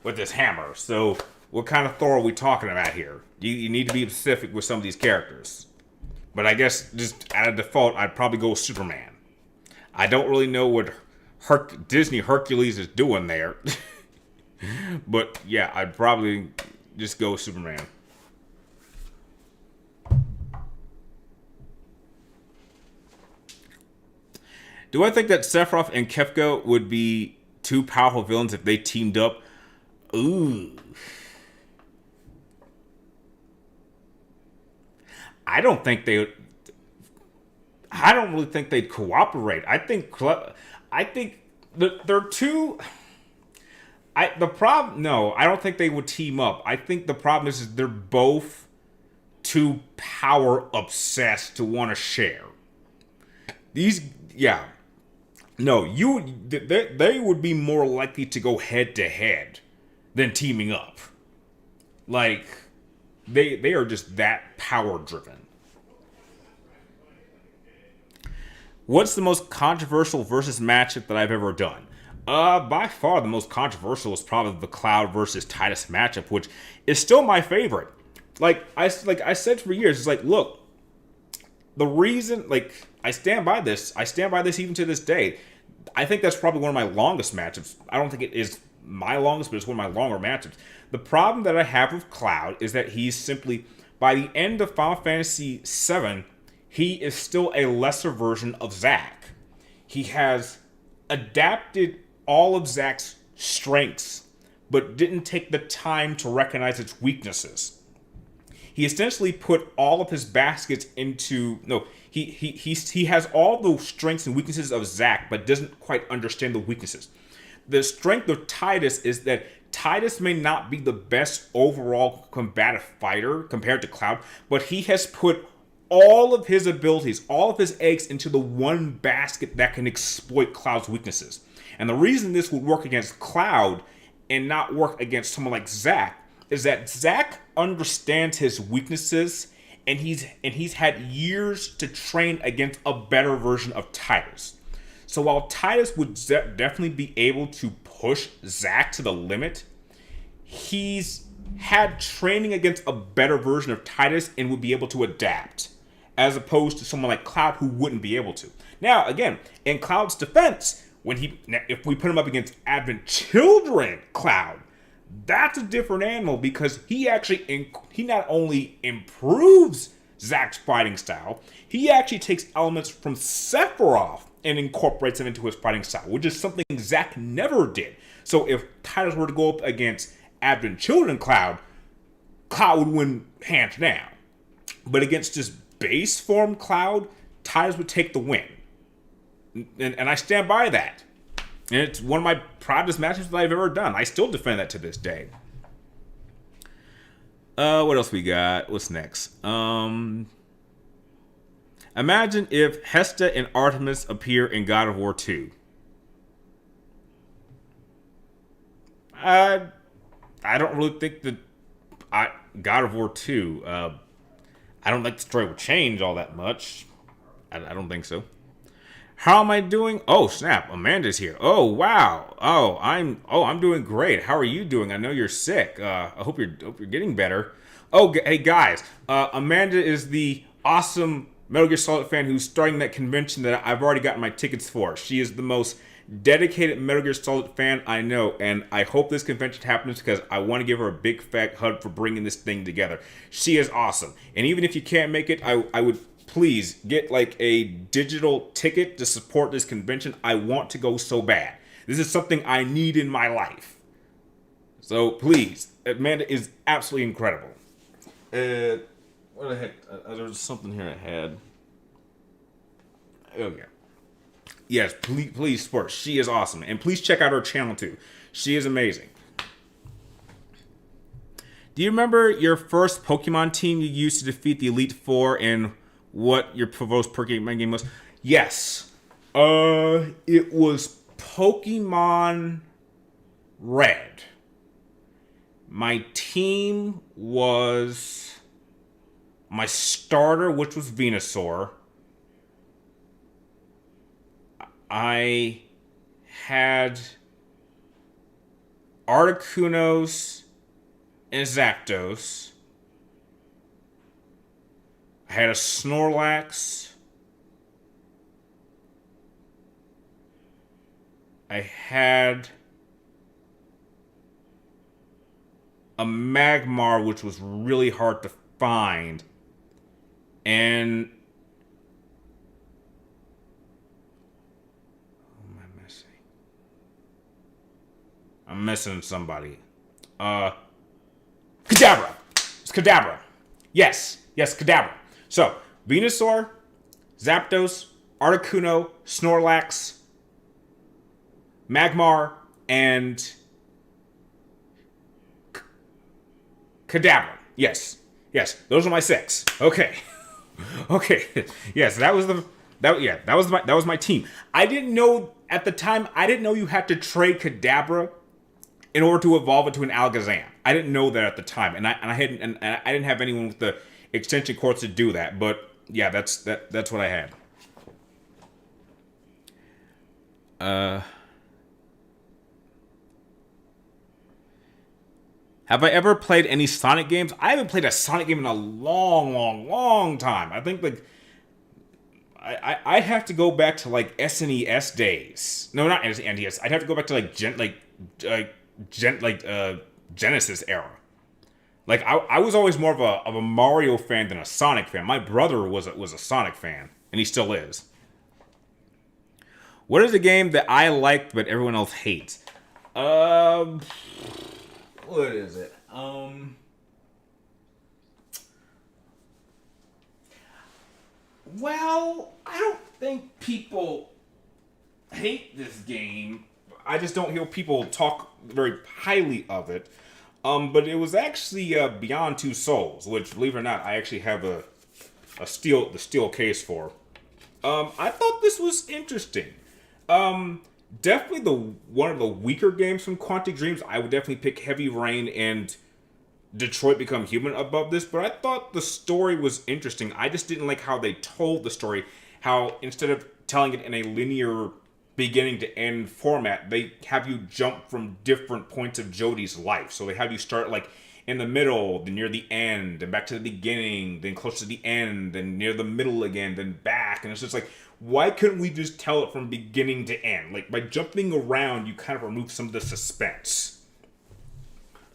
with his hammer. So what kind of Thor are we talking about here? You need to be specific with some of these characters. But I guess just out of default, I'd probably go with Superman. I don't really know what Disney Hercules is doing there. But yeah, I'd probably just go with Superman. Do I think that Sephiroth and Kefka would be two powerful villains if they teamed up? Ooh. I don't think they. I don't really think they'd cooperate. I think they're two. The problem. No, I don't think they would team up. I think the problem is they're both too power obsessed to want to share. These, yeah, no, they would be more likely to go head to head than teaming up. Like they are just that power driven. What's the most controversial versus matchup that I've ever done? By far the most controversial is probably the Cloud versus Titus matchup, which is still my favorite. Like I said for years, it's like, look, the reason, like, I stand by this. I stand by this even to this day. I think that's probably one of my longest matchups. I don't think it is my longest, but it's one of my longer matchups. The problem that I have with Cloud is that he's simply, by the end of Final Fantasy VII, he is still a lesser version of Zack. He has adapted all of Zack's strengths, but didn't take the time to recognize its weaknesses. He essentially put all of his baskets into he has all the strengths and weaknesses of Zack, but doesn't quite understand the weaknesses. The strength of Titus is that Titus may not be the best overall combative fighter compared to Cloud, but he has put all of his abilities, all of his eggs into the one basket that can exploit Cloud's weaknesses. And the reason this would work against Cloud and not work against someone like Zack is that Zack understands his weaknesses, and he's had years to train against a better version of Titus. So while Titus would definitely be able to push Zack to the limit, he's had training against a better version of Titus and would be able to adapt, as opposed to someone like Cloud who wouldn't be able to. Now, again, in Cloud's defense, if we put him up against Advent Children Cloud, that's a different animal, because he not only improves Zack's fighting style, he actually takes elements from Sephiroth and incorporates them into his fighting style, which is something Zack never did. So if Titus were to go up against Advent Children Cloud, Cloud would win hands down. But against just base form Cloud, Titus would take the win. And I stand by that. And it's one of my proudest matches that I've ever done. I still defend that to this day. What else we got? What's next? Imagine if Hesta and Artemis appear in God of War 2. I don't really think that God of War 2, I don't think the story will change all that much. I don't think so. How am I doing? Oh, snap. Amanda's here. Oh, wow. I'm doing great. How are you doing? I know you're sick. I hope you're getting better. Oh, hey guys. Amanda is the awesome Metal Gear Solid fan who's starting that convention that I've already gotten my tickets for. She is the most dedicated Metal Gear Solid fan I know, and I hope this convention happens because I want to give her a big fat hug for bringing this thing together. She is awesome. And even if you can't make it, I would please get like a digital ticket to support this convention. I want to go so bad. This is something I need in my life. So please, Amanda is absolutely incredible. What the heck? There was something here I had. Okay. Yes, please support. She is awesome. And please check out her channel too. She is amazing. Do you remember your first Pokemon team you used to defeat the Elite Four and what your proposed Pokemon game was? Yes. It was Pokemon Red. My team was my starter, which was Venusaur. I had Articunos and Zapdos. I had a Snorlax. I had a Magmar, which was really hard to find. And I'm missing somebody. Kadabra. It's Kadabra. Yes, Kadabra. So, Venusaur, Zapdos, Articuno, Snorlax, Magmar, and Kadabra. Yes, those are my 6. Okay, okay. Yes, that was my team. I didn't know at the time. I didn't know you had to trade Kadabra in order to evolve it to an Alakazam. I didn't know that at the time, and I didn't have anyone with the extension cords to do that. But yeah, that's what I had. Have I ever played any Sonic games? I haven't played a Sonic game in a long time. I think like I have to go back to like SNES days. No, not SNES. I'd have to go back to like Genesis era. Like I was always more of a Mario fan than a Sonic fan. My brother was a Sonic fan, and he still is. What is a game that I liked but everyone else hates? What is it? Well, I don't think people hate this game. I just don't hear people talk very highly of it. But it was actually Beyond Two Souls, which, believe it or not, I actually have the steel case for. I thought this was interesting. Definitely one of the weaker games from Quantic Dreams. I would definitely pick Heavy Rain and Detroit Become Human above this, but I thought the story was interesting. I just didn't like how they told the story. How instead of telling it in a linear beginning to end format, they have you jump from different points of Jodie's life. So they have you start like in the middle, then near the end, then back to the beginning, then close to the end, then near the middle again, then back. And it's just like, why couldn't we just tell it from beginning to end? Like, by jumping around, you kind of remove some of the suspense.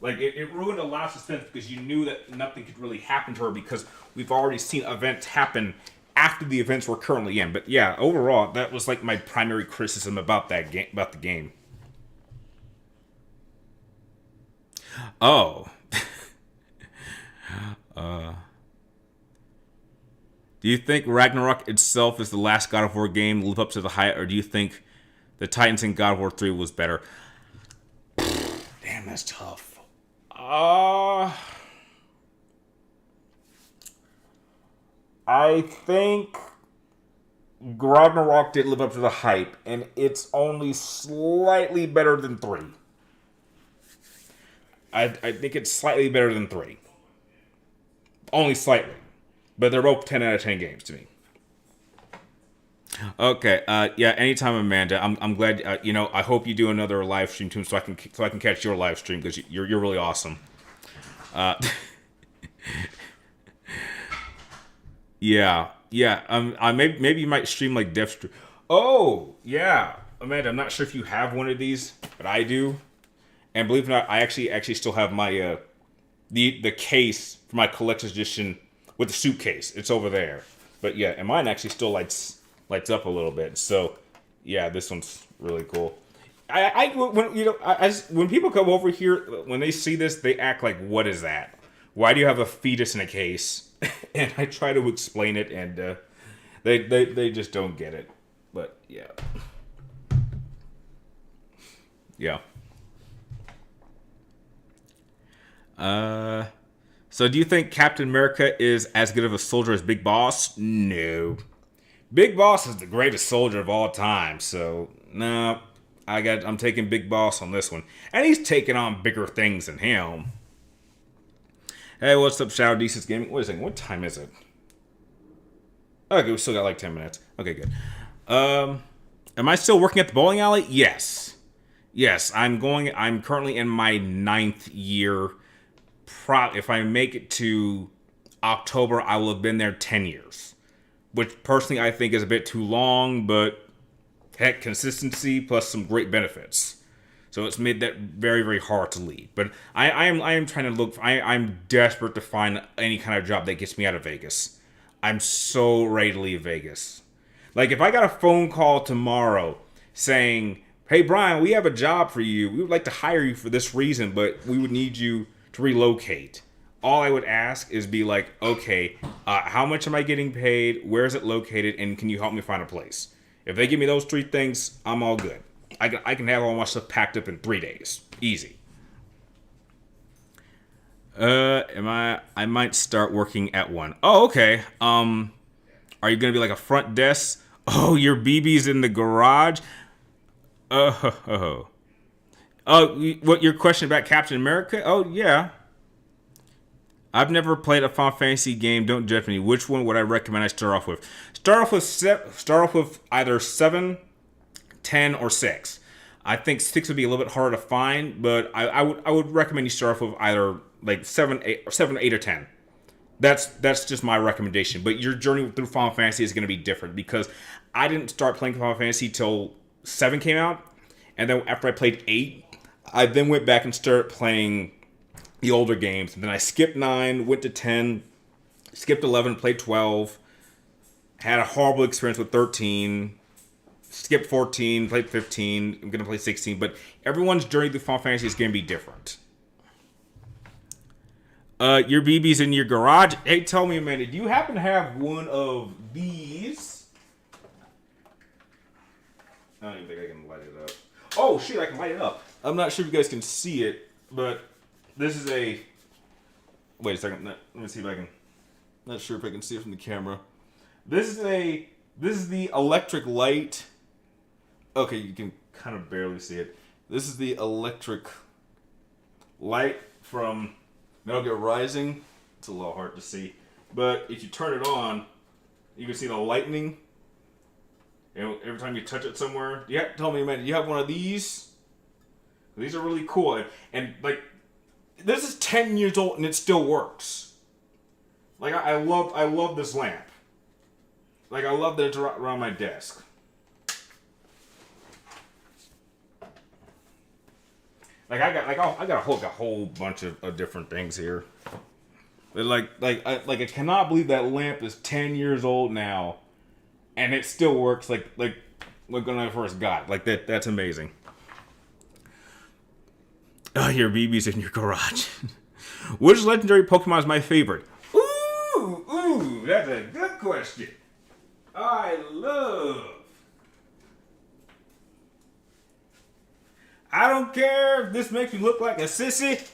Like, it ruined a lot of suspense because you knew that nothing could really happen to her because we've already seen events happen after the events we're currently in. But yeah, overall, that was like my primary criticism about that game, about the game. Oh. Do you think Ragnarok itself is the last God of War game to live up to the hype, or do you think the Titans in God of War 3 was better? Damn, that's tough. I think Ragnarok did live up to the hype, and it's only slightly better than 3. I think it's slightly better than 3. Only slightly. But they're both 10 out of 10 games to me. Okay, yeah, anytime, Amanda. I'm glad. I hope you do another live stream too, so I can catch your live stream because you're really awesome. Yeah. Maybe you might stream like Deathstroke. Oh, yeah, Amanda. I'm not sure if you have one of these, but I do. And believe it or not, I actually still have my the case for my collector's edition with the suitcase. It's over there. But yeah, and mine actually still lights up a little bit. So yeah, this one's really cool. When people come over here, when they see this, they act like, "What is that? Why do you have a fetus in a case?" And I try to explain it, and they just don't get it. But yeah, yeah. So do you think Captain America is as good of a soldier as Big Boss? No. Big Boss is the greatest soldier of all time, so no. I'm taking Big Boss on this one. And he's taking on bigger things than him. Hey, what's up, Shadow Decent Gaming? Wait a second, what time is it? Okay, we still got like 10 minutes. Okay, good. Am I still working at the bowling alley? Yes. I'm currently in my 9th year. If I make it to October, I will have been there 10 years. Which, personally, I think is a bit too long, but heck, consistency plus some great benefits. So it's made that very, very hard to leave. But I am trying to look. I'm desperate to find any kind of job that gets me out of Vegas. I'm so ready to leave Vegas. Like, if I got a phone call tomorrow saying, hey Brian, we have a job for you. We would like to hire you for this reason, but we would need you to relocate. All I would ask is be like, okay, how much am I getting paid? Where is it located? And can you help me find a place? If they give me those three things, I'm all good. I can have all my stuff packed up in 3 days. Easy. I might start working at one. Oh, okay. Are you gonna be like a front desk? Oh, your BB's in the garage? Oh. What your question about Captain America? Oh, yeah. I've never played a Final Fantasy game. Don't judge me. Which one would I recommend I start off with? Start off with either 7, 10, or 6. I think 6 would be a little bit harder to find, but I would recommend you start off with either like 7, 8, or 7, 8, or 10. That's just my recommendation. But your journey through Final Fantasy is going to be different because I didn't start playing Final Fantasy till 7 came out, and then after I played 8, I then went back and started playing the older games. And then I skipped 9, went to 10, skipped 11, played 12, had a horrible experience with 13, skipped 14, played 15, I'm going to play 16. But everyone's journey through Final Fantasy is going to be different. Your BB's in your garage. Hey, tell me, Amanda, do you happen to have one of these? I don't even think I can light it up. Oh, shit, I can light it up. I'm not sure if you guys can see it, but this is a... Wait a second. Let me see if I can... Not sure if I can see it from the camera. This is the electric light. Okay, you can kind of barely see it. This is the electric light from Metal Gear Rising. It's a little hard to see. But if you turn it on, you can see the lightning. And every time you touch it somewhere. Tell me, man, do you have one of these? These are really cool. And like, this is 10 years old and it still works. Like, I love this lamp. Like, I love that it's around my desk. Like, I got a whole bunch of different things here. I cannot believe that lamp is 10 years old now, and it still works like when I first got it. Like, that's amazing. Oh, your BB's in your garage. Which legendary Pokemon is my favorite? Ooh, that's a good question. I don't care if this makes me look like a sissy.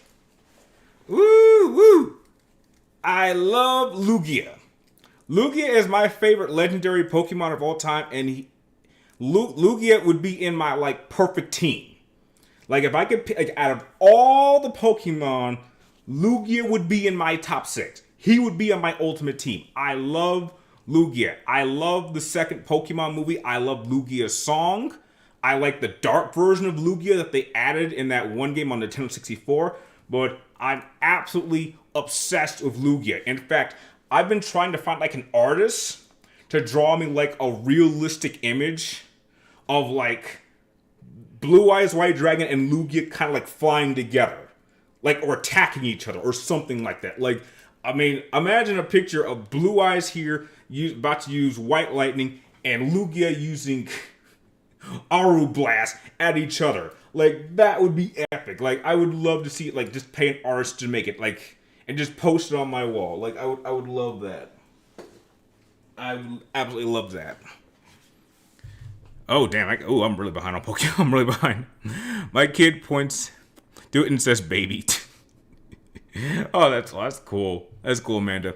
Woo! I love Lugia. Lugia is my favorite legendary Pokemon of all time, and Lugia would be in my like perfect team. Like if I could pick, like, out of all the Pokemon, Lugia would be in my top 6. He would be on my ultimate team. I love Lugia. I love the second Pokemon movie. I love Lugia's song. I like the dark version of Lugia that they added in that one game on Nintendo 64. But I'm absolutely obsessed with Lugia. In fact, I've been trying to find like an artist to draw me like a realistic image of like Blue Eyes White Dragon and Lugia kind of like flying together. Like, or attacking each other or something like that. Like, I mean, imagine a picture of Blue Eyes here about to use White Lightning and Lugia using Aru Blast at each other. Like, that would be epic. Like, I would love to see it, like, just pay an artist to make it, like, and just post it on my wall. Like, I would love that. I would absolutely love that. Oh, damn. I'm really behind on Pokemon. I'm really behind. My kid points to it and says baby. Oh, that's cool. That's cool, Amanda.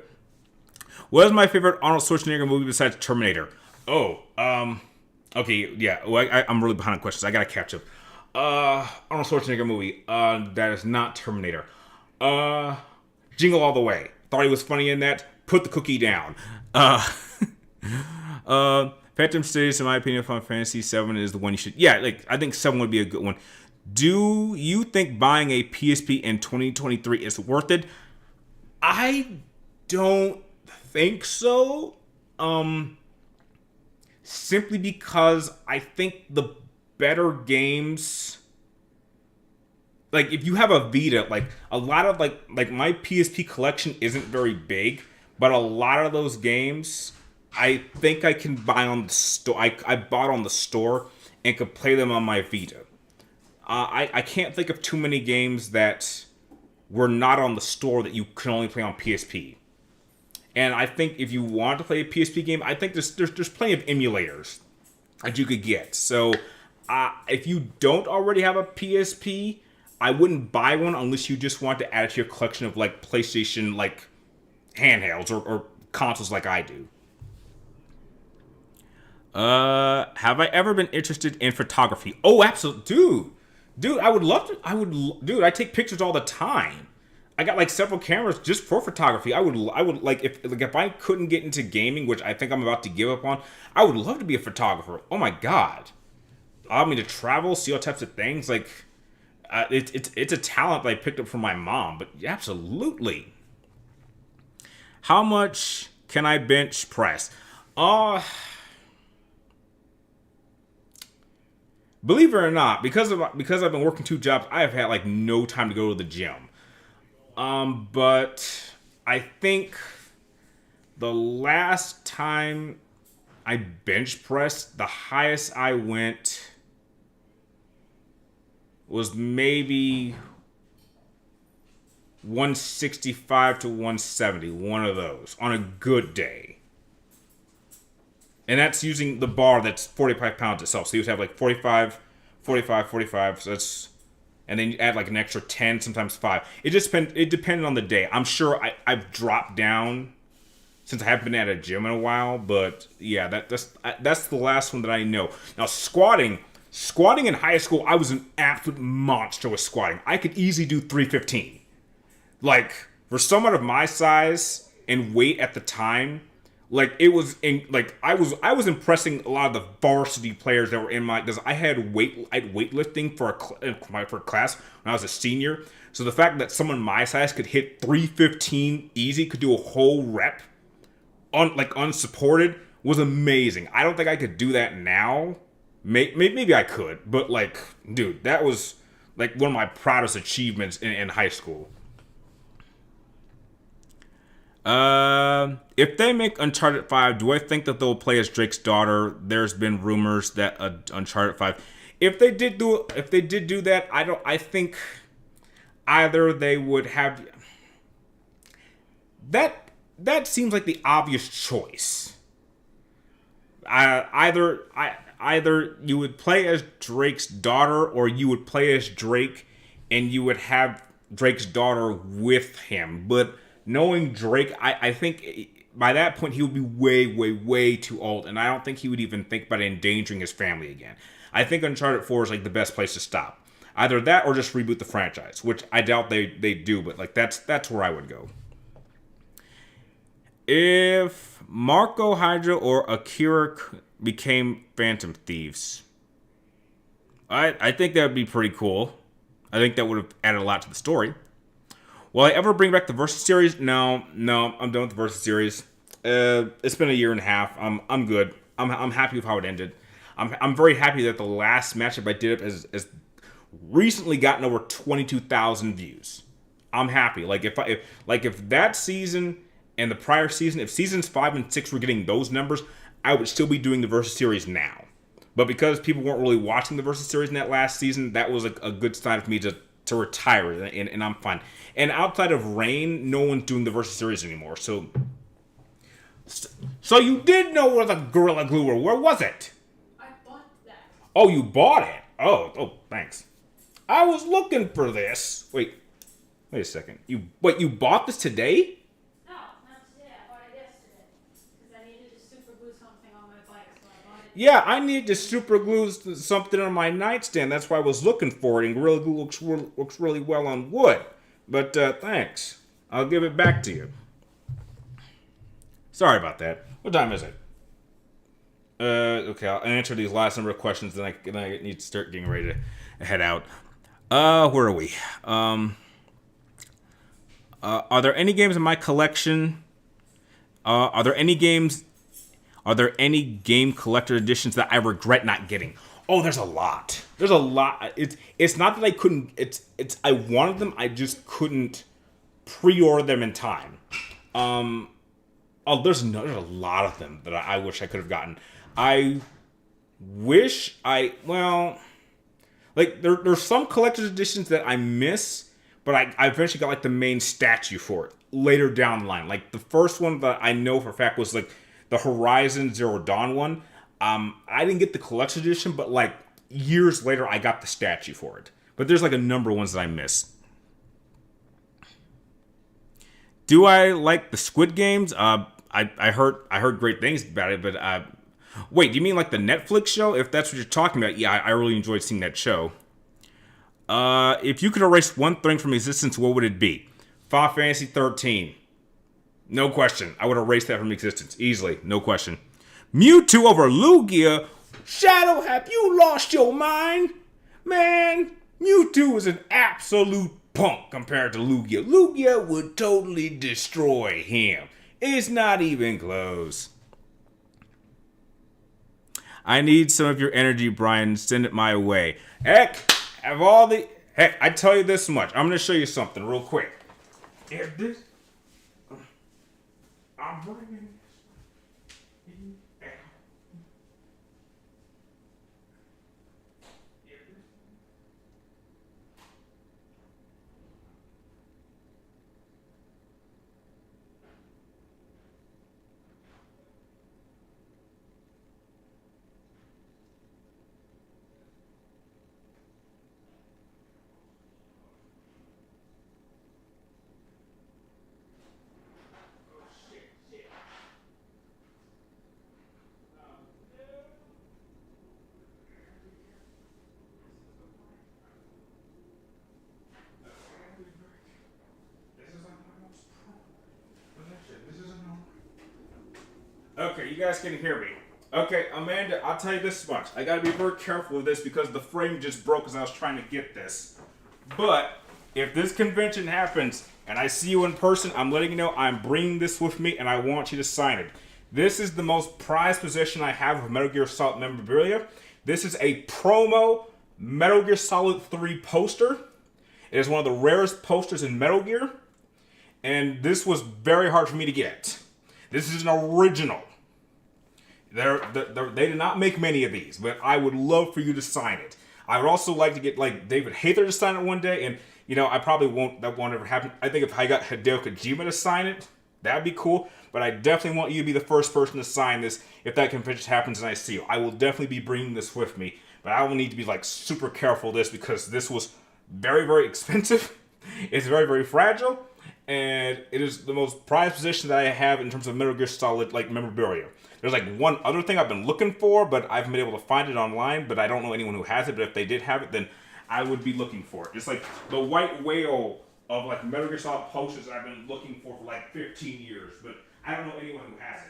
What is my favorite Arnold Schwarzenegger movie besides Terminator? Okay, yeah. Well, I'm really behind on questions. I gotta catch up. Arnold Schwarzenegger movie. That is not Terminator. Jingle All the Way. Thought he was funny in that. Put the cookie down. Phantom Status, in my opinion, Final Fantasy 7 is the one you should... Yeah, like, I think 7 would be a good one. Do you think buying a PSP in 2023 is worth it? I don't think so. Simply because I think the better games... Like, if you have a Vita, like, a lot of, like my PSP collection isn't very big, but a lot of those games... I think I can buy on the store. I bought on the store, and could play them on my Vita. I can't think of too many games that were not on the store that you can only play on PSP. And I think if you want to play a PSP game, I think there's plenty of emulators that you could get. So if you don't already have a PSP, I wouldn't buy one unless you just want to add it to your collection of like PlayStation like handhelds or consoles like I do. Have I ever been interested in photography? Oh, absolutely, dude. I would love to. Dude, I take pictures all the time. I got like several cameras just for photography. I would like if I couldn't get into gaming, which I think I'm about to give up on. I would love to be a photographer. Oh my god, allow me to travel, see all types of things. Like, it's a talent that I picked up from my mom. But absolutely. How much can I bench press? Believe it or not, because I've been working 2 jobs, I have had like no time to go to the gym. But I think the last time I bench pressed, the highest I went was maybe 165 to 170, one of those, on a good day. And that's using the bar that's 45 pounds itself. So you would have like 45, 45, 45. So that's, and then you add like an extra 10, sometimes 5. It depended on the day. I'm sure I've dropped down since I haven't been at a gym in a while. But yeah, that's the last one that I know. Now squatting in high school, I was an absolute monster with squatting. I could easily do 315. Like, for someone of my size and weight at the time, like it was I was impressing a lot of the varsity players that were in my, because I had weightlifting for a class when I was a senior. So the fact that someone my size could hit 315 easy, could do a whole rep unsupported, was amazing. I don't think I could do that now. Maybe I could, but like, dude, that was like one of my proudest achievements in high school. If they make Uncharted 5, do I think that they'll play as Drake's daughter? There's been rumors that Uncharted 5, if they did do that, I think either they would have, that seems like the obvious choice. Either you would play as Drake's daughter, or you would play as Drake and you would have Drake's daughter with him. But knowing Drake, I think by that point he would be way, way, way too old, and I don't think he would even think about endangering his family again. I think Uncharted 4 is like the best place to stop. Either that or just reboot the franchise, which I doubt they do, but like that's where I would go. If Marco Hydra or Akira became Phantom Thieves, I think that would be pretty cool. I think that would have added a lot to the story. Will I ever bring back the Versus series? No, I'm done with the Versus series. It's been a year and a half. I'm good. I'm happy with how it ended. I'm very happy that the last matchup I did has recently gotten over 22,000 views. I'm happy. Like if that season and the prior season, if seasons 5 and 6 were getting those numbers, I would still be doing the Versus series now. But because people weren't really watching the Versus series in that last season, that was a good sign for me to retire, and I'm fine. And outside of Reign, no one's doing the Versus series anymore. So you did know where the Gorilla Glue were. Where was it? I bought that. Oh, you bought it. Oh, thanks. I was looking for this. Wait a second. You bought this today? No, not today. I bought it yesterday because I needed to super glue something on my bike, so I bought it. Yeah, I need to super glue something on my nightstand. That's why I was looking for it. And Gorilla Glue looks really well on wood. But thanks. I'll give it back to you. Sorry about that. What time is it? Okay, I'll answer these last number of questions, then I need to start getting ready to head out. Where are we? Are there any games in my collection? Are there any game collector editions that I regret not getting? Oh, there's a lot. It's not that I couldn't. I wanted them. I just couldn't pre-order them in time. There's a lot of them that I wish I could have gotten. I Wish I, well, like there's some collector's editions that I miss, but I eventually got like the main statue for it later down the line. Like the first one that I know for a fact was like the Horizon Zero Dawn one. I didn't get the collector's edition, but like years later I got the statue for it. But there's like a number of ones that I miss. Do I like the Squid Games? I heard great things about it, but wait, do you mean like the Netflix show? If that's what you're talking about, yeah, I really enjoyed seeing that show. If you could erase one thing from existence, what would it be? Final Fantasy 13. No question. I would erase that from existence. Easily. No question. Mewtwo over Lugia? Shadow, have you lost your mind? Man, Mewtwo is an absolute punk compared to Lugia. Lugia would totally destroy him. It's not even close. I need some of your energy, Brian. Send it my way. Heck, I tell you this much. I'm gonna show you something real quick. If this, I'm bringing this. Okay, you guys can hear me. Okay, Amanda, I'll tell you this much. I gotta be very careful with this because the frame just broke as I was trying to get this. But if this convention happens and I see you in person, I'm letting you know I'm bringing this with me and I want you to sign it. This is the most prized possession I have of Metal Gear Solid memorabilia. This is a promo Metal Gear Solid 3 poster. It is one of the rarest posters in Metal Gear. And this was very hard for me to get. This is an original. They did not make many of these, but I would love for you to sign it. I would also like to get like David Hayter to sign it one day, and I probably won't. That won't ever happen. I think if I got Hideo Kojima to sign it, that'd be cool. But I definitely want you to be the first person to sign this if that convention happens and I see you. I will definitely be bringing this with me, but I will need to be like super careful with this because this was very, very expensive. It's very, very fragile. And it is the most prized possession that I have in terms of Metal Gear Solid like memorabilia. There's like one other thing I've been looking for, but I haven't been able to find it online, but I don't know anyone who has it, but if they did have it, then I would be looking for it. It's like the white whale of like Metal Gear Solid posters that I've been looking for like 15 years, but I don't know anyone who has it.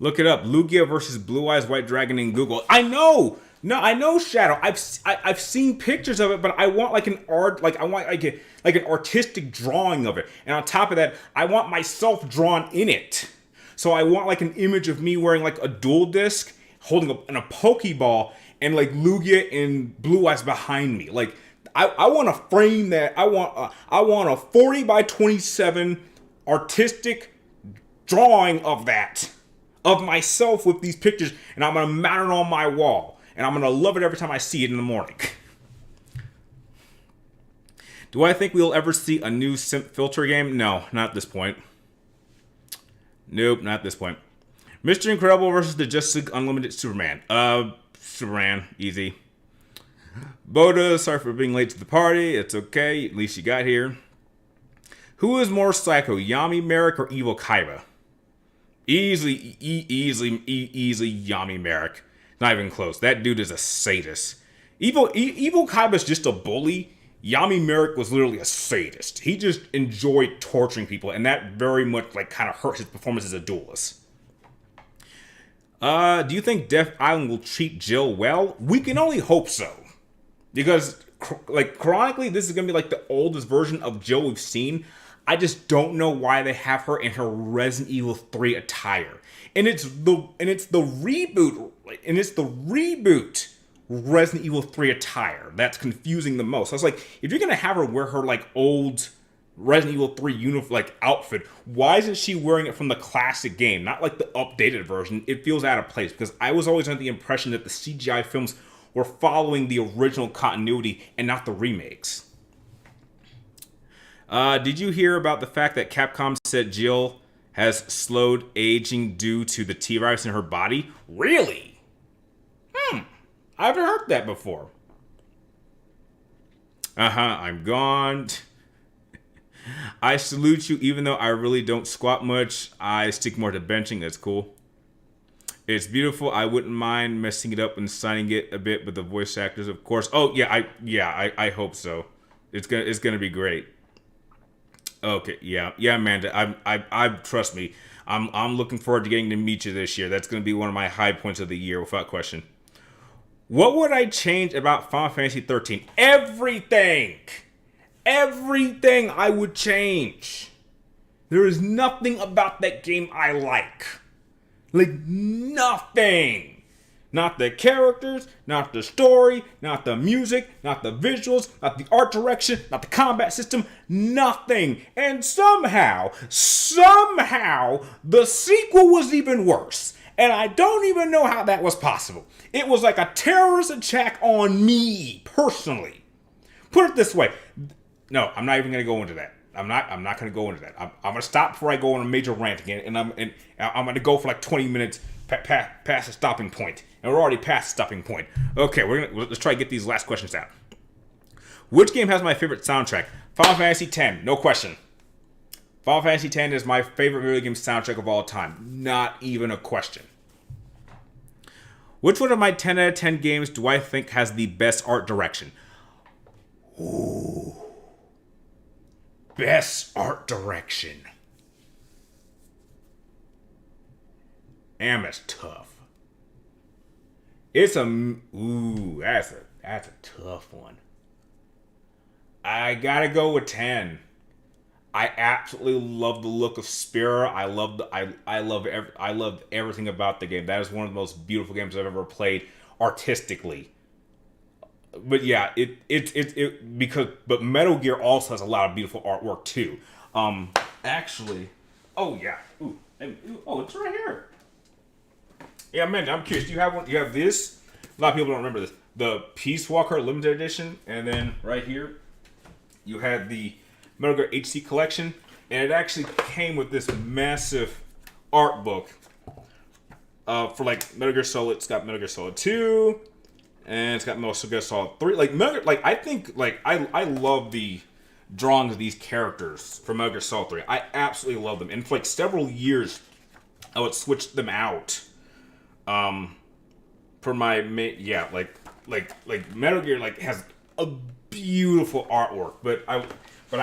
Look it up. Lugia versus Blue Eyes White Dragon in Google. I know. No, I know Shadow. I've seen pictures of it, but I want like an art, like I want like an artistic drawing of it, and on top of that, I want myself drawn in it. So I want like an image of me wearing like a dual disc, holding a Pokeball, and like Lugia and Blue Eyes behind me. Like I want to frame that. I want a 40 by 27 artistic drawing of that. Of myself with these pictures, and I'm gonna mount it on my wall, and I'm gonna love it every time I see it in the morning. Do I think we'll ever see a new simp filter game? No, not at this point. Nope, not at this point. Mr. Incredible versus the Justice League Unlimited Superman. Superman, easy. Boda, sorry for being late to the party. It's okay, at least you got here. Who is more psycho, Yami Merrick or Evil Kaiba? Easily Yami Merrick. Not even close. That dude is a sadist. Evil Kaiba's just a bully. Yami Merrick was literally a sadist. He just enjoyed torturing people, and that very much like kind of hurt his performance as a duelist. Do you think Death Island will treat Jill well? We can only hope so. Because like chronically, this is gonna be like the oldest version of Jill we've seen. I just don't know why they have her in her Resident Evil 3 attire. And it's the reboot Resident Evil 3 attire that's confusing the most. I was like, if you're gonna have her wear her like old Resident Evil 3 like outfit, why isn't she wearing it from the classic game, not like the updated version? It feels out of place because I was always under the impression that the CGI films were following the original continuity and not the remakes. Did you hear about the fact that Capcom said Jill has slowed aging due to the T-virus in her body? Really? I haven't heard that before. I'm gone. I salute you, even though I really don't squat much. I stick more to benching. That's cool. It's beautiful. I wouldn't mind messing it up and signing it a bit, but the voice actors, of course. Oh yeah, I hope so. It's gonna be great. Okay, yeah, Amanda. I trust me. I'm looking forward to getting to meet you this year. That's gonna be one of my high points of the year, without question. What would I change about Final Fantasy 13? Everything. Everything I would change. There is nothing about that game I like. Like, nothing. Not the characters, not the story, not the music, not the visuals, not the art direction, not the combat system, nothing. And somehow, the sequel was even worse. And I don't even know how that was possible. It was like a terrorist attack on me, personally. Put it this way. No, I'm not even going to go into that. I'm not going to go into that. I'm going to stop before I go on a major rant again, and I'm going to go for like 20 minutes past the stopping point, and we're already past the stopping point. Okay, let's try to get these last questions out. Which game has my favorite soundtrack? Final Fantasy X, no question. Final Fantasy X is my favorite video game soundtrack of all time, not even a question. Which one of my 10 out of 10 games do I think has the best art direction? Ooh. Best art direction. Damn, that's tough. That's a tough one. I gotta go with 10. I absolutely love the look of Spira. I love everything about the game. That is one of the most beautiful games I've ever played artistically. But yeah, but Metal Gear also has a lot of beautiful artwork too. Actually, oh yeah, it's right here. Yeah, man, I'm curious. Do you have one? You have this? A lot of people don't remember this. The Peace Walker Limited Edition, and then right here, you had the Metal Gear HC Collection, and it actually came with this massive art book for like Metal Gear Solid. It's got Metal Gear Solid 2. And it's got Metal Gear Solid 3. I love the drawings of these characters from Metal Gear Solid 3. I absolutely love them. And for like several years, I would switch them out. For my Metal Gear has a beautiful artwork, but I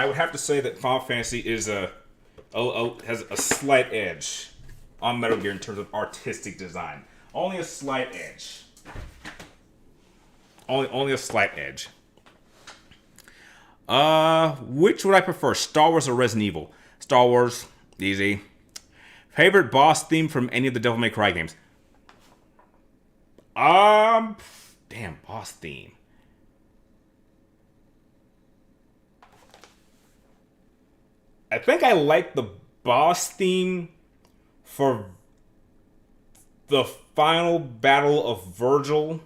would have to say that Final Fantasy has a slight edge on Metal Gear in terms of artistic design. Only a slight edge. Only a slight edge. Which would I prefer, Star Wars or Resident Evil? Star Wars, easy. Favorite boss theme from any of the Devil May Cry games? Damn, boss theme. I think I like the boss theme for the final battle of Virgil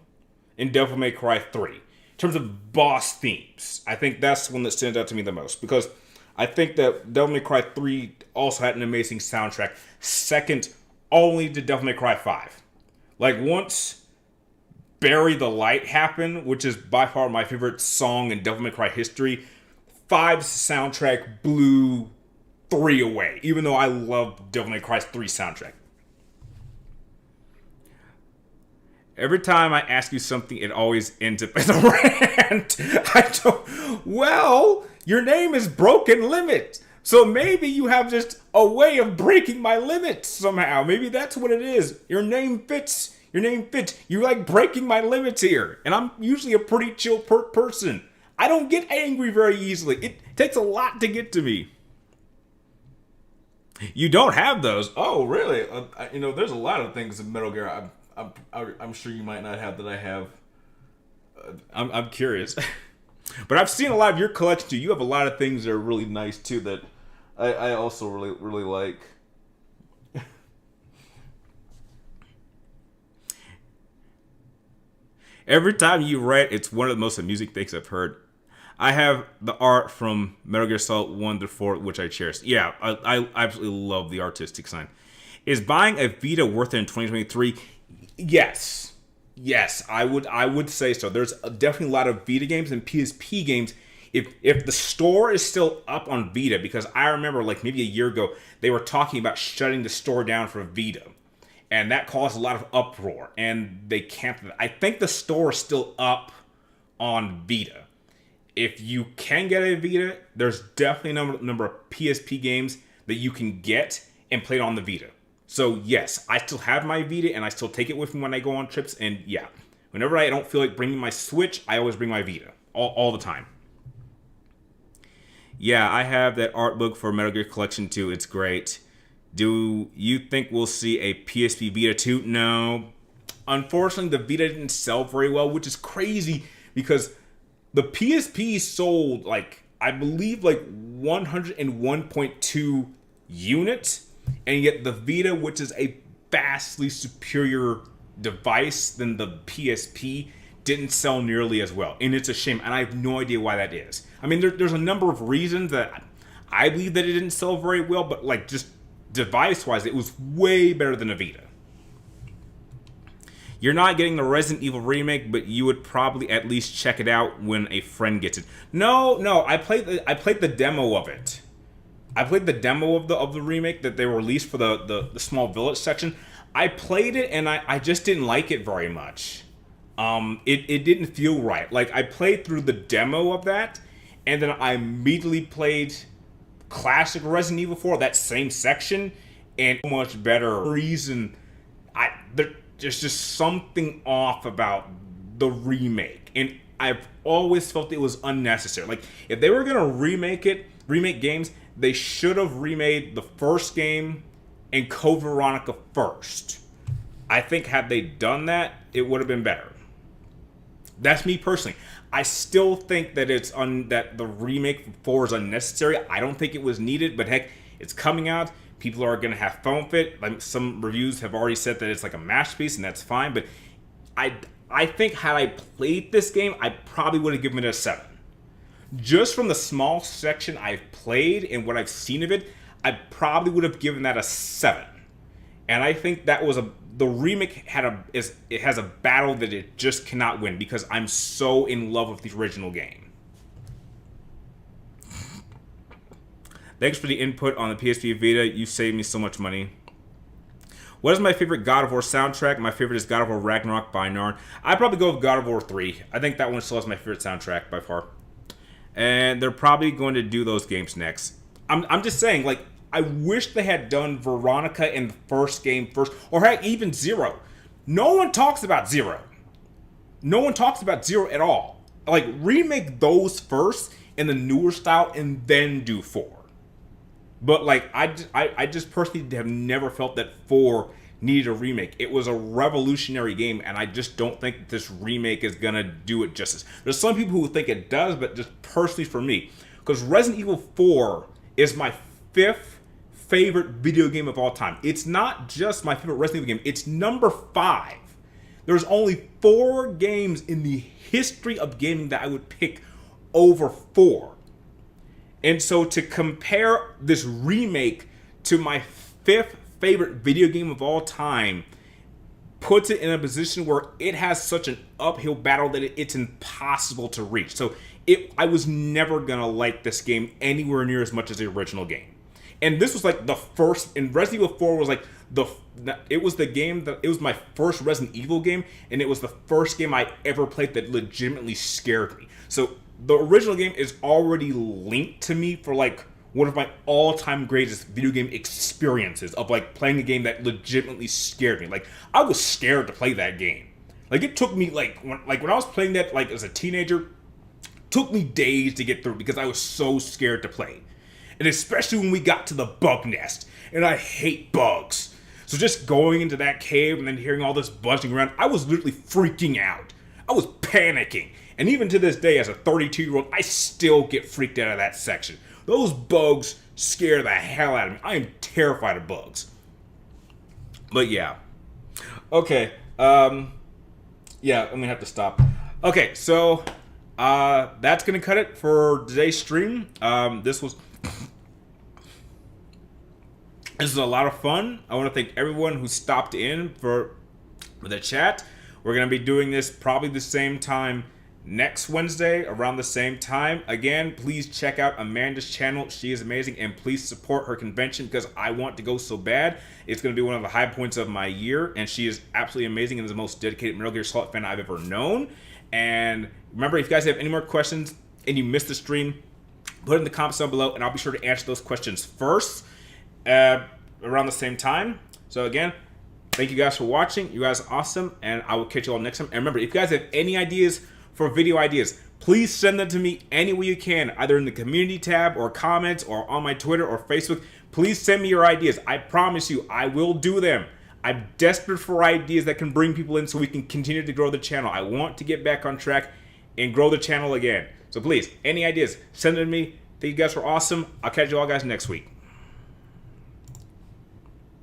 in Devil May Cry 3. In terms of boss themes, I think that's the one that stands out to me the most, because I think that Devil May Cry 3 also had an amazing soundtrack, second only to Devil May Cry 5. Like, once Bury the Light happened, which is by far my favorite song in Devil May Cry history, 5's soundtrack blew 3 away, even though I love Devil May Cry's 3 soundtrack. Every time I ask you something, it always ends up as a rant. Well, your name is Broken Limit. So maybe you have just a way of breaking my limits somehow. Maybe that's what it is. Your name fits. You like breaking my limits here. And I'm usually a pretty chill person. I don't get angry very easily. It takes a lot to get to me. You don't have those? Oh, really? There's a lot of things in Metal Gear I'm sure you might not have that I have. I'm curious. But I've seen a lot of your collection too. You have a lot of things that are really nice too that I also really, really like. Every time you write, it's one of the most amusing things I've heard. I have the art from Metal Gear Solid 1 to 4, which I cherish. Yeah, I absolutely love the artistic sign. Is buying a Vita worth it in 2023? Yes. Yes, I would say so. There's definitely a lot of Vita games and PSP games. If the store is still up on Vita, because I remember like maybe a year ago, they were talking about shutting the store down for Vita. And that caused a lot of uproar. And they canceled it. I think the store is still up on Vita. If you can get a Vita, there's definitely a number of PSP games that you can get and play it on the Vita. So yes, I still have my Vita and I still take it with me when I go on trips. And yeah, whenever I don't feel like bringing my Switch, I always bring my Vita. All the time. Yeah, I have that art book for Metal Gear Collection 2. It's great. Do you think we'll see a PSP Vita 2? No. Unfortunately, the Vita didn't sell very well, which is crazy because the PSP sold, I believe, 101.2 units, and yet the Vita, which is a vastly superior device than the PSP, didn't sell nearly as well. And it's a shame, and I have no idea why that is. I mean, there's a number of reasons that I believe that it didn't sell very well, but, just device-wise, it was way better than a Vita. You're not getting the Resident Evil remake, but you would probably at least check it out when a friend gets it. No, I played the demo of it. I played the demo of the remake that they released for the Small Village section. I played it and I just didn't like it very much. It didn't feel right. I played through the demo of that, and then I immediately played classic Resident Evil 4, that same section, and much better reason. There's just something off about the remake, and I've always felt it was unnecessary. If they were gonna remake games, they should have remade the first game and Code Veronica first. I think had they done that, it would have been better. That's me personally. I still think that that the remake for 4 is unnecessary. I don't think it was needed, but heck, it's coming out. People are going to have fun with it. Some reviews have already said that it's like a masterpiece, and that's fine. But I think had I played this game, I probably would have given it a 7. Just from the small section I've played and what I've seen of it, I probably would have given that a 7. And I think that was the remake has a battle that it just cannot win because I'm so in love with the original game. Thanks for the input on the PSP Vita. You saved me so much money. What is my favorite God of War soundtrack? My favorite is God of War Ragnarok by Narn. I'd probably go with God of War 3. I think that one still has my favorite soundtrack by far. And they're probably going to do those games next. I'm just saying, I wish they had done Veronica in the first game first, or heck, even Zero. No one talks about Zero. No one talks about Zero at all. Remake those first in the newer style and then do 4. But, I just personally have never felt that 4 needed a remake. It was a revolutionary game, and I just don't think this remake is going to do it justice. There's some people who think it does, but just personally for me. Because Resident Evil 4 is my 5th favorite video game of all time. It's not just my favorite Resident Evil game. It's number 5. There's only 4 games in the history of gaming that I would pick over 4. And so to compare this remake to my 5th favorite video game of all time puts it in a position where it has such an uphill battle that it's impossible to reach. So I was never going to like this game anywhere near as much as the original game. And this was the first, and Resident Evil 4 was it was my first Resident Evil game, and it was the first game I ever played that legitimately scared me. So the original game is already linked to me for one of my all-time greatest video game experiences of playing a game that legitimately scared me. I was scared to play that game. It took me when I was playing that as a teenager, Took me days to get through because I was so scared to play. And especially when we got to the bug nest. And I hate bugs. So just going into that cave and then hearing all this buzzing around, I was literally freaking out. I was panicking. And even to this day, as a 32-year-old, I still get freaked out of that section. Those bugs scare the hell out of me. I am terrified of bugs. But yeah. Okay. Yeah, I'm gonna have to stop. Okay, so that's gonna cut it for today's stream. This was a lot of fun. I want to thank everyone who stopped in for the chat. We're gonna be doing this probably the same time next Wednesday around the same time. Again, please check out Amanda's channel. She is amazing, and please support her convention because I want to go so bad. It's going to be one of the high points of my year, and she is absolutely amazing and is the most dedicated Metal Gear Solid fan I've ever known. And remember, if you guys have any more questions and you missed the stream, put it in the comments down below, and I'll be sure to answer those questions first around the same time. So again, thank you guys for watching. You guys are awesome, and I will catch you all next time. And remember, if you guys have any ideas for video ideas, please send them to me any way you can, either in the community tab or comments or on my Twitter or Facebook. Please send me your ideas. I promise you, I will do them. I'm desperate for ideas that can bring people in so we can continue to grow the channel. I want to get back on track and grow the channel again. So please, any ideas, send them to me. Thank you guys were awesome. I'll catch you all guys next week.